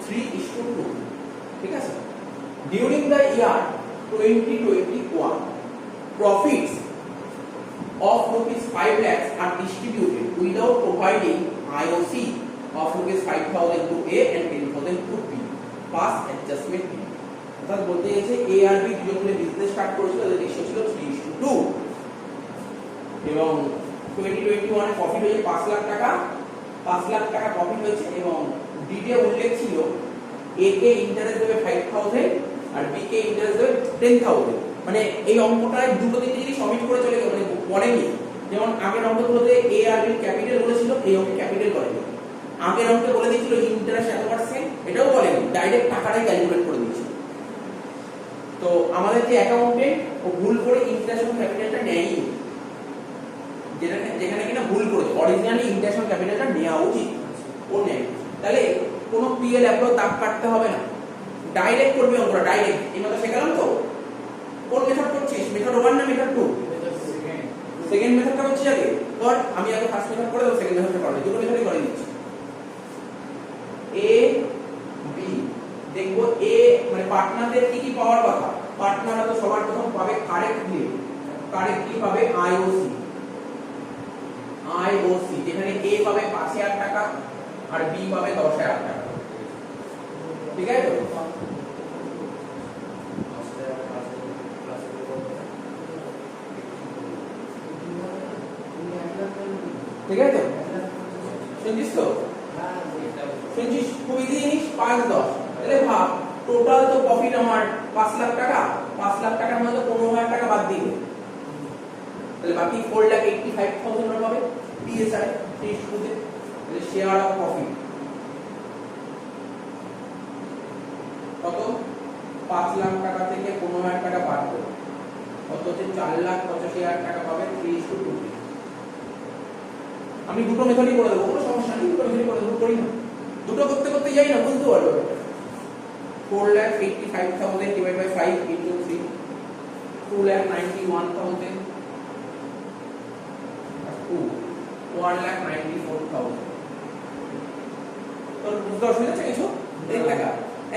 3:2 ঠিক আছে during the year 2021 profits of rupees 5 lakhs are distributed without providing IOC of rupees 5,000 to A and 10,000 to B pass adjustment B অর্থাৎ বলতে গেছে A আর B দুজন মিলে বিজনেস স্টার্ট করেছিল তাদের রেশিও ছিল 3:2 এবং 2021 এ প্রফিট হয়েছে 5 লাখ টাকা 5 লাখ টাকা প্রফিট হয়েছে এবং ডি তে উল্লেখ ছিল A কে ইন্টারেস্ট দেবে 5,000 আর B কে ইন্টারেস্ট দেবে 10,000 মানে এই অঙ্কটায় দুটো দিকে যদি সমিট করে চলে গেল মানে বলেনি যেমন আগের অঙ্কগুলোতে A আর B ক্যাপিটাল বলেছিল এই অঙ্কে ক্যাপিটাল করেনি আগের অঙ্কে বলে দিয়েছিল ইন্টারেস্ট এত পার্সেন্ট এটাও বলেনি ডাইরেক্ট টাকাটাই ক্যালকুলেট করে দিয়েছিল তো আমাদের যে অ্যাকাউন্টেন্ট ও ভুল করে ইন্টারেস্ট ক্যাপিটালটা নেয়নি যেখানে কিনা ভুল করেছে অরিজিনালি ইন্টারেস্ট ক্যাপিটালটা নেওয়া উচিত ও নেয় তাহলে কোনো পিএল অ্যাপ্রো দাগ কাটতে হবে না ডাইরেক্ট করবে অঙ্কটা ডাইরেক্ট এই মতো শেখালাম তো কোন মেথড করছিস মেথড 1 না মেথড 2 সেকেন্ড মেথডটা হচ্ছে আগে কর আমি আগে ফার্স্ট মেথড করে দেব সেকেন্ড মেথডটা করব দুটো মেথডই করে দিচ্ছি এ বি দেখবো এ মানে পার্টনারদের কি কি পাওয়ার কথা পার্টনাররা তো সবার প্রথম পাবে কারেক্টলি পাবে আইওসি যেখানে এ পাবে 5,000 টাকা আর বি পাবে 10,000 টাকা ঠিক আছে তো ঠিক আছে শুনছিস তো শুনছিস খুব ইজি জিনিস 5-10 তাহলে ভাব টোটাল তো প্রফিট আমার 5 লাখ টাকা 5 লাখ টাকার মধ্যে 15,000 টাকা বাদ দিলে তাহলে বাকি 4,85,000 হবে পিএসআই 30 তে তাহলে শেয়ার অফ প্রফিট কত 5 লাখ টাকা থেকে 15,000 টাকা বাদ দেব কত হচ্ছে 4,85,000 টাকা পাবে 3:2 আমি দুটো মেথডই করে দেবো কোনো সমস্যা নেই দুটো মেথডই করে দেবো করি না দুটো করতে করতে যাই না বুঝতে পারবে 4,85,000 divided by 5 into 3 2,91,000 1,94,000 তোর বুঝতে অসুবিধা হচ্ছে কিছু দেখ টাকা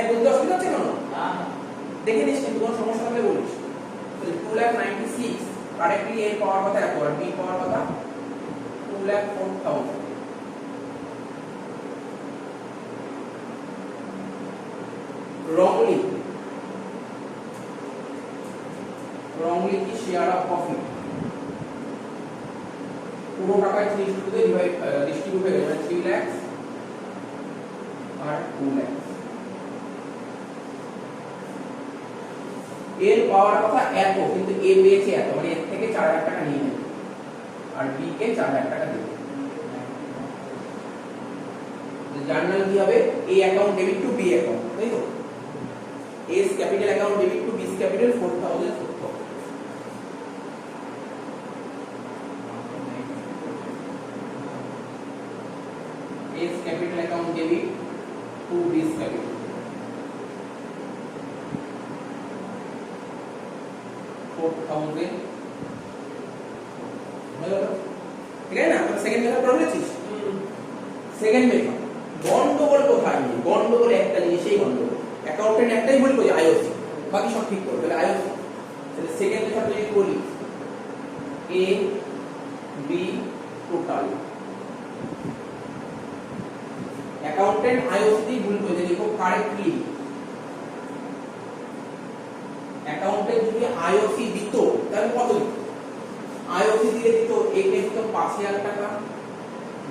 বুঝতে অসুবিধা হচ্ছে কেন দেখে নিস কিন্তু কোনো সমস্যা হলে বলিস 2,96,000 কারেক্টলি এর পাওয়ার কথা এত আর বি পাওয়ার কথা 2,04,000 wrongly কি শেয়ার অফ প্রফিট পুরো টাকা 3 তে ডিস্ট্রিবিউট হয়ে গেছে 3 লাখ আর 2 লাখ এর পাওয়ার কথা এত কিন্তু এ পেয়েছে এত মানে এর থেকে 4,000 টাকা নিয়ে নেবে আর বি কে 4,000 টাকা দেবে জার্নাল কি হবে A account debit to B account তাই তো A's capital account debit to B's capital 4,000 A's capital account debit to B's capital 4,000 ঠিক আছে না আমরা সেকেন্ড মেথড করে নিয়েছি সেকেন্ড মেথড গন্ডগোল কোথায় নেই গন্ডগোল একটা জিনিস সেই গন্ডগোল অ্যাকাউন্টেন্ট একটাই ভুল করে আইওসি বাকি সব ঠিক করবে তাহলে আইওসি তাহলে সেকেন্ড মেথড যদি করি A B total accountant IOC ভুল করে লিখো কারেক্টলি অ্যাকাউন্টেন্ট যদি আইওসি দিত তাহলে কত দিত আইওসি দিয়ে দিত এ কে দিত 5,000 টাকা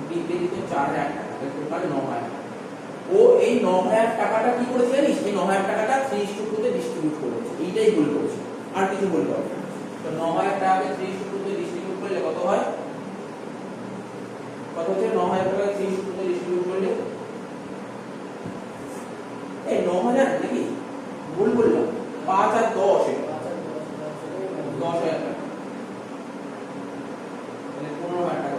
বি কে দিত 4,000 টাকা টোটাল 9,000 টাকা ও এই 9,000 টাকাটা কি করেছে জানিস এই 9,000 টাকাটা 3:2 তে ডিস্ট্রিবিউট করেছে এইটাই ভুল করেছে আর কিছু ভুল করেছে তো 9,000 টাকাকে 3:2 তে ডিস্ট্রিবিউট করলে কত হয় কত হচ্ছে 9,000 টাকা 3:2 তে ডিস্ট্রিবিউট করলে এই 9,000 নাকি ভুল বললাম 5 আর 10 এটা 10,000 টাকা তাহলে 15,000 টাকা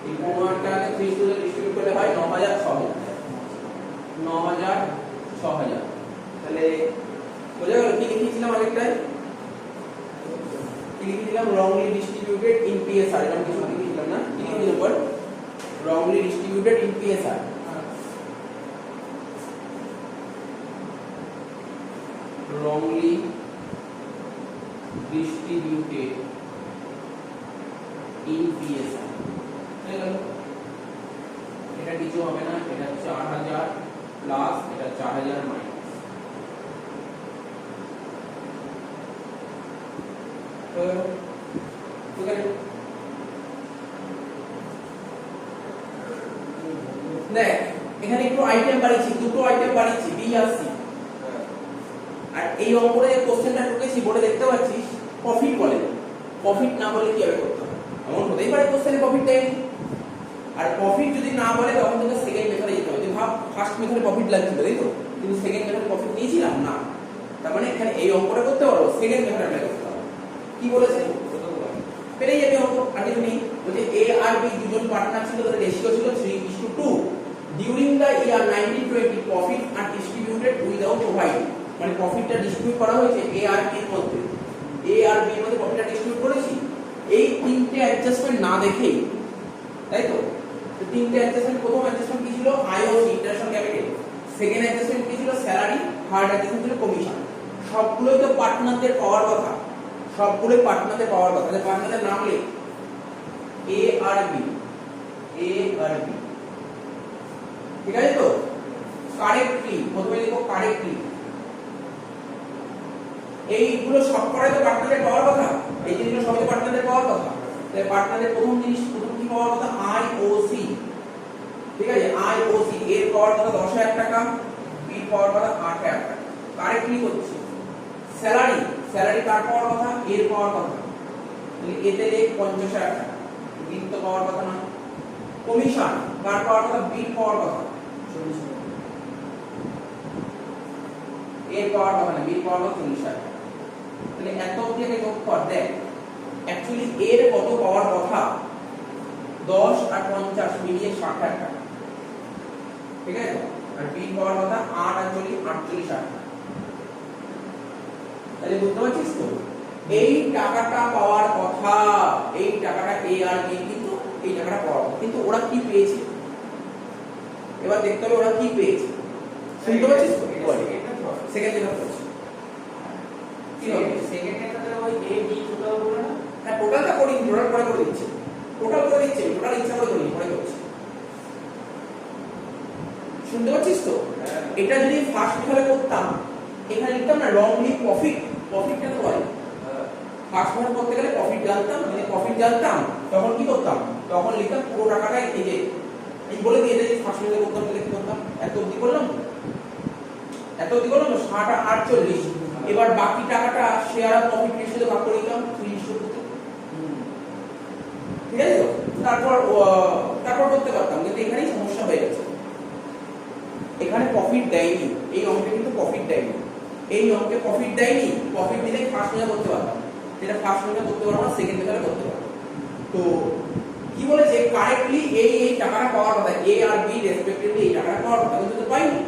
এই 15,000 টাকাকে 3:2 তে ডিস্ট্রিবিউট করলে হয় 9,000 6,000 তাহলে বোঝা গেল কি লিখেছিলাম আরেকটাই কি লিখেছিলাম wrongly distributed in PSR এরকম কিছু লিখেছিলাম না কি লিখেছিলাম বল wrongly distributed in PSR wrongly distributed in PSI হয়ে গেল। এটা কিছু হবে না, এটা 4000 প্লাস এটা 4000 মাইনাস, ঠিক আছে। দেখ এখানে একটু আইটেম বাড়িয়েছি, দুটো আইটেম বাড়িয়েছি, বি আর সি। আর এই অঙ্করে কোশ্চেনটা ঢুকেছি বোর্ডে দেখতে পাচ্ছিস প্রফিট বলে, প্রফিট না বলে কিভাবে করতে হবে, এমন হতেই পারে কোশ্চেনে প্রফিট দেয়নি। আর প্রফিট যদি না বলে তখন তোকে সেকেন্ড মেথডে যেতে হবে। তুই ভাব ফার্স্ট মেথডে প্রফিট লাগছিল তাই তো, কিন্তু সেকেন্ড মেথডে প্রফিট নিয়েছিলাম না, তার মানে এখানে এই অঙ্কটা করতে পারো, সেকেন্ড মেথডে অ্যাপ্লাই করতে হবে। কি বলেছে পেরে যাবে অঙ্ক। আর কিছু নেই, বলছে এ আর বি দুজন পার্টনার ছিল, তাদের রেশিও ছিল 3:2। During the year 1920 profit are distributed without providing, মানে প্রফিটটা ডিস্ট্রিবিউট করা হয়েছে এ আর বি এর মধ্যে, এ আর বি এর মধ্যে প্রফিটটা ডিস্ট্রিবিউট করেছি এই তিনটে অ্যাডজাস্টমেন্ট না দেখেই, তাই তো। তো তিনটে অ্যাডজাস্টমেন্ট, প্রথম অ্যাডজাস্টমেন্ট কি ছিল IOC international capital, second adjustment কি ছিল স্যালারি, থার্ড অ্যাডজাস্টমেন্ট ছিল কমিশন। সবগুলোই তো পার্টনারদের পাওয়ার কথা, সবগুলোই পার্টনারদের পাওয়ার কথা। তাহলে পার্টনারদের নাম লিখ এ আর বি, এ আর বি, ঠিক আছে তো। কারেক্টলি প্রথমে লিখো কারেক্টলি, এইগুলো সব করাই তো পার্টনারদের পাওয়ার কথা, এই জিনিসগুলো সবই তো পার্টনারদের পাওয়ার কথা। তাহলে পার্টনারদের প্রথম কি পাওয়ার কথা আইওসি, ঠিক আছে। আইওসি এর পাওয়ার কথা 10000 টাকা, বি পাওয়ার কথা 8000 টাকা, কারেক্টলি করছি। স্যালারি, স্যালারি কার পাওয়ার কথা এর পাওয়ার কথা, তাহলে এতে লেখ 50000 টাকা, বি তো পাওয়ার কথা না। কমিশন কার পাওয়ার কথা বি পাওয়ার কথা 40000, এর পাওয়ার কথা না বি পাওয়ার কথা 40000। তাহলে এত অবধি যোগ কর, দেখ অ্যাকচুয়ালি এর কত পাওয়ার কথা 10 আর 50 মিলিয়ে 60000 টাকা, ঠিক আছে। আর বি পাওয়ার কথা 8 আর 40 48000 টাকা। তাহলে বুঝতে পারছিস তো, এই টাকাটা পাওয়ার কথা, এই টাকাটা এ আর বি কিন্তু এই টাকাটা পাওয়ার কথা, কিন্তু ওরা কি পেয়েছে এবার দেখতে হবে ওরা কি পেয়েছে। শুনতে পাচ্ছিস তো, সেকেন্ড যেটা বলছি কি হবে, সেকেন্ড একটা তাহলে ওই এ বি টোটাল বলে না, হ্যাঁ টোটালটা করি, টোটাল পরে করে দিচ্ছি, টোটাল করে দিচ্ছি, টোটাল ইচ্ছা করে করি পরে করছি। শুনতে পাচ্ছিস তো, এটা যদি ফার্স্ট মেথডে করতাম এখানে লিখতাম না রংলি প্রফিট, প্রফিটটা তো বলে ফার্স্ট মেথড করতে গেলে প্রফিট জানতাম, যদি প্রফিট জানতাম তখন কি করতাম, তখন লিখতাম পুরো টাকাটাই এই যে এই বলে দিয়ে যে ফার্স্ট মেথডে করতাম তাহলে কি করতাম, এত অবধি করলাম, এত অবধি করলাম তো 60 আর 48। এবার বাকি টাকাটা শেয়ার আর প্রফিট রেশিওতে ভাগ করে দিলাম 3:2, ঠিক আছে তো। তারপর করতে পারতাম, কিন্তু এখানেই সমস্যা হয়ে গেছে, এখানে প্রফিট দেয়নি, এই অঙ্কে কিন্তু প্রফিট দেয়নি, এই অঙ্কে প্রফিট দেয়নি। প্রফিট দিলে ফার্স্ট মেথড করতে পারতাম, যেটা ফার্স্ট মেথড করতে পারবো না সেকেন্ড মেথডে করতে পারবো। তো কি বলেছে কারেক্টলি এই টাকাটা পাওয়ার কথা এ আর বি রেসপেক্টিভলি, এই টাকাটা পাওয়ার কথা কিন্তু তো পাইনি।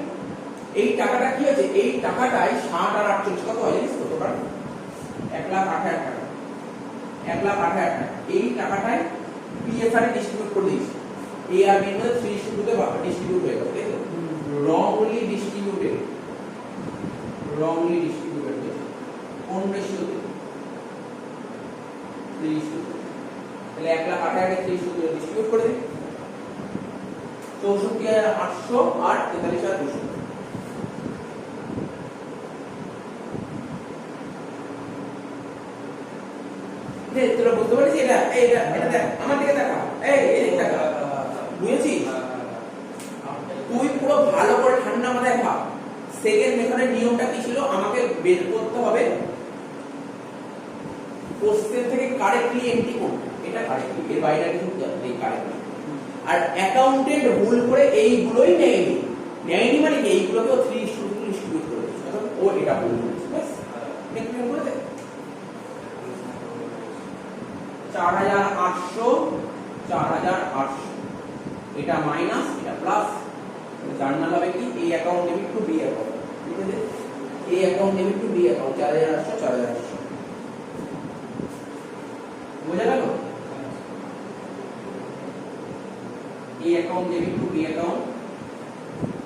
এই টাকাটা কি হয়েছে, এই টাকাটাই 60 আর 48 কত হয় জানিস তো, টোটাল 1,08,000 টাকা, 1,08,000 টাকা। এই টাকাটাই পিএফআর এ ডিস্ট্রিবিউট করে দিয়েছি, এ আর বি এর মধ্যে 3:2 তে ডিস্ট্রিবিউট হয়ে গেল, তাই তো। wrongly distributed, wrongly distributed কোন রেশিওতে 3:2, তাহলে 1,08,000 কে 3:2 ডিস্ট্রিবিউট করে দিই 64,800 আর 43,200। তোরা বুঝতে পারছিস এটা, এটা দেখ আমার দিকে দেখা, এই দেখা বুঝেছিস। তুই পুরো ভালো করে ঠান্ডা মাথায় ভাব, সেকেন্ড মেথডের নিয়মটা কি ছিল, আমাকে বের করতে হবে কোশ্চেন থেকে কারেক্টলি এন্ট্রি করতে, এটা কারেক্টলি, এর বাইরে কিছু এই কারেক্টলি। আর অ্যাকাউন্টেন্ট ভুল করে এইগুলোই নেয়নি মানে কি এইগুলোকেও 3:2 ডিস্ট্রিবিউট করে দিয়েছে, অর্থাৎ ও এটা ভুল করেছে, বাস নেক্সট করে দে। 4,800 4,800 এটা মাইনাস এটা প্লাস, জার্নাল হবে কি এই account debit to B account, ঠিক আছে। এই account debit to B account 4,800 4,800 বোঝা গেল। এই account debit to B account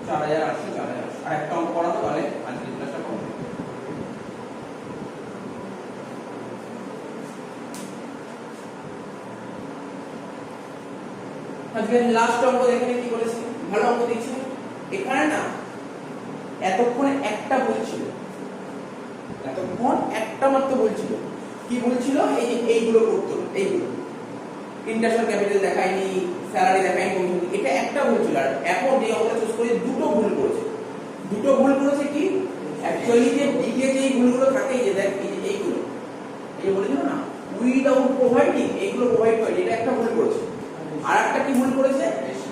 4,800 4,800। আর একটা অঙ্ক করা তো তাহলে আজকের ক্লাসটা কমপ্লিট। আজকে লাস্ট অঙ্ক দেখেন কি বলেছে, ভালো অঙ্ক দিয়েছে। এখানে না এতক্ষণে একটা বলছিল, এতক্ষণ একটা মাত্র বলছিল। কি বলছিল? এই যে এইগুলো করতে হবে, এইগুলো ইন্টারন্যাশনাল ক্যাপিটাল দেখায়নি, স্যালারি দেখায়নি, কমিশন, এটা একটা বলছিল। আর এখন যে অঙ্কটা চুজ করে দুটো ভুল করেছে। দুটো ভুল করেছে কি অ্যাকচুয়ালি যে ডিকে যে ভুলগুলো থাকে, এই যে দেখ এই যে এইগুলো, এই যে বলেছিল না উইদাউট প্রোভাইডিং, এইগুলো প্রোভাইড করে, এটা একটা ভুল করেছে। আর একটা কি ভুল করেছে?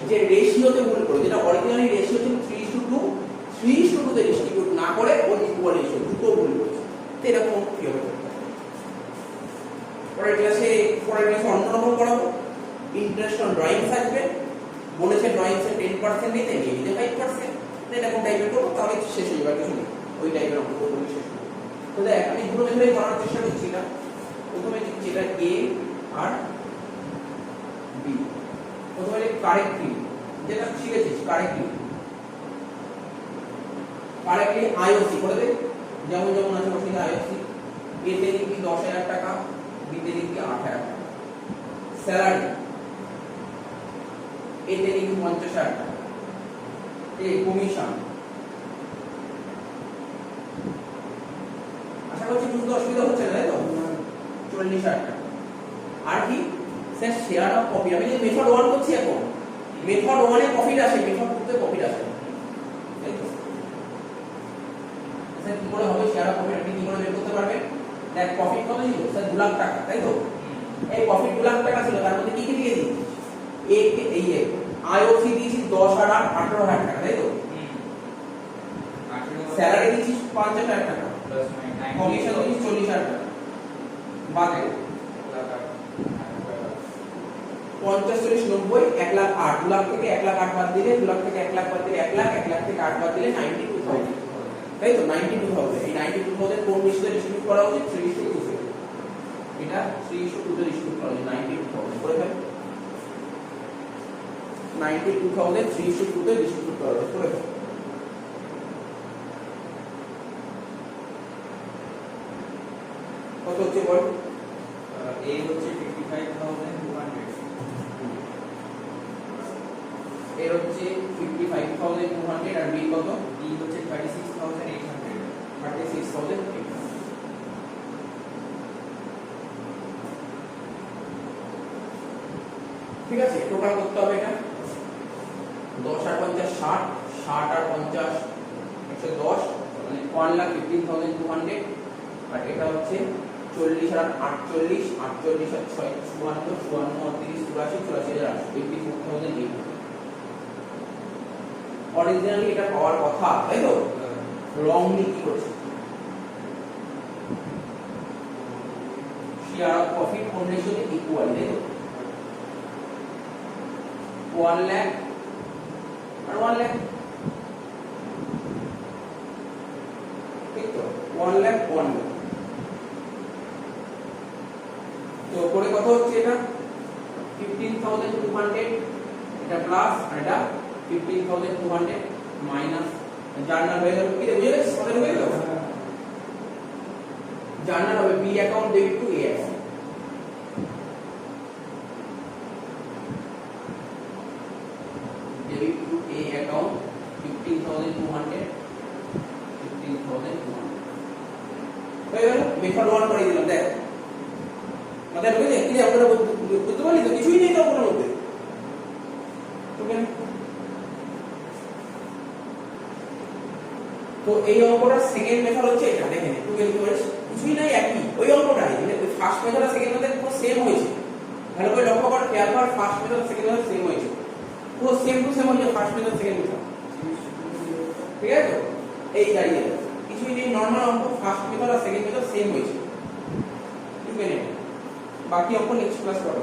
যে রেশিওতে ভুল করেছে, যেটা অরিজিনালি রেশিও ছিল 3:2, 3:2 তে ডিস্ট্রিবিউট না করে ওর ইকুয়াল রেশিও, দুটো ভুল করেছে। তো এরকম কি হবে? পরের ক্লাসে অন্যরকম করাবো। ইন্টারেস্ট অন ড্রয়িংস আসবে, বলেছে ড্রয়িংসে 10% নিতে, নিতে 5%, এরকম টাইপের করবো, তাহলে শেষ হয়ে যাবে। কিছু নেই, ওই টাইপের অঙ্ক করবো, শেষ হবে। তো দেখ আমি দুটো মেথডে করার চেষ্টা করছি। না প্রথমে দিচ্ছি এটা এ আর বি। প্রথমে কারেক্টলি যেটা শিখেছিস, কারেক্টলি আইওসি করে দে, যেমন যেমন আছে ওখানে আইওসি। এ তে লিখবি 10,000 টাকা, বি তে লিখবি 8,000 টাকা। স্যালারি এ তে লিখবি 50,000 টাকা। এ কমিশন, আশা করছি বুঝতে অসুবিধা হচ্ছে না, তাই তো? 40,000 টাকা। আর কি স্যার শেয়ার অফ প্রফিট, আমি যে মেথড 1 করছি এখন, মেথড 1 এ প্রফিট আসে, মেথড 2 তে প্রফিট আসে, তাই তো? স্যার কি করে হবে শেয়ার অফ প্রফিট, আপনি কি করে বের করতে পারবেন? দেখ প্রফিট কত ছিল স্যার? 2 লাখ টাকা, তাই তো? এই প্রফিট 2 লাখ টাকা ছিল, তার মধ্যে কি কি দিয়েছি? এই আইওসি দিয়েছি 10 আর 18,000 টাকা, তাই তো? স্যালারি দিয়েছি 5,000 টাকা, কমিশন দিয়েছি 40,000 টাকা, বাদে 50, 40, 90, 1 লাখ 8, 2 লাখ থেকে 1 লাখ 8 বাদ দিলে, 2 লাখ থেকে 1 লাখ বাদ দিলে 1 লাখ, 1 লাখ থেকে 8 বাদ দিলে 92,000, তাই তো? 92,000। এই 92,000 কোন রেশিওতে ডিস্ট্রিবিউট করা উচিত? 3:2 তে। এটা 3:2 তে ডিস্ট্রিবিউট করা উচিত, 92,000 করে ফেল। 92,000 3:2 তে ডিস্ট্রিবিউট করা উচিত, করে ফেল। কত হচ্ছে বল? এ হচ্ছে 55,200, এর হচ্ছে 55,200 আর বি কত? বি হচ্ছে 36,800, 36,800। ঠিক আছে, টোটাল করতে হবে এটা 10 আর 50 60, 60 আর 50 110, মানে 1,15,200। আর এটা হচ্ছে 40 আর 48, 48 আর 6 54, 54 30 84, 84,800, 54,800। অরিজিনালি এটা পাওয়ার কথা, তাই তো? রংলি কি করেছে? শেয়ার অফ প্রফিট কোন রেশিওতে? ইকুয়াল, তাই তো? 1 লাখ আর 1 লাখ, ঠিক তো? 1 লাখ 1 লাখ। তো করে কত হচ্ছে এটা? 15,200, এটা প্লাস আর এটা 15,200 মাইনাস জার্নাল হয়ে গেল। কি রে, বুঝে গেছিস? কত হয়ে গেল? জার্নাল হবে B account debit to A account. Debit to A account 15,200, 15,200 হয়ে গেল। মেথড 1 করে দিলাম, দেখ মাথায় ঢুকেছে? কি আপনারা বুঝতে পারলি তো? কিছুই নেই তো আপনার মধ্যে। তো এই অঙ্কটার সেকেন্ড মেথড হচ্ছে এটা, দেখেন একটু ক্যালকুলেট, কিছুই নাই, একই ওই অঙ্কটাই, মানে ওই ফার্স্ট মেথড আর সেকেন্ড মেথড পুরো সেম হয়েছে। ভালো করে লক্ষ্য কর, খেয়াল কর, first method second method same হয়েছে, পুরো সেম টু সেম হয়েছে ফার্স্ট মেথড সেকেন্ড মেথড। ঠিক আছে, তো এই দাঁড়িয়ে কিছুই নেই, নরমাল অঙ্ক, ফার্স্ট মেথড আর সেকেন্ড মেথড সেম হয়েছে। ঠিক আছে, বাকি অঙ্ক নেক্সট ক্লাস করব।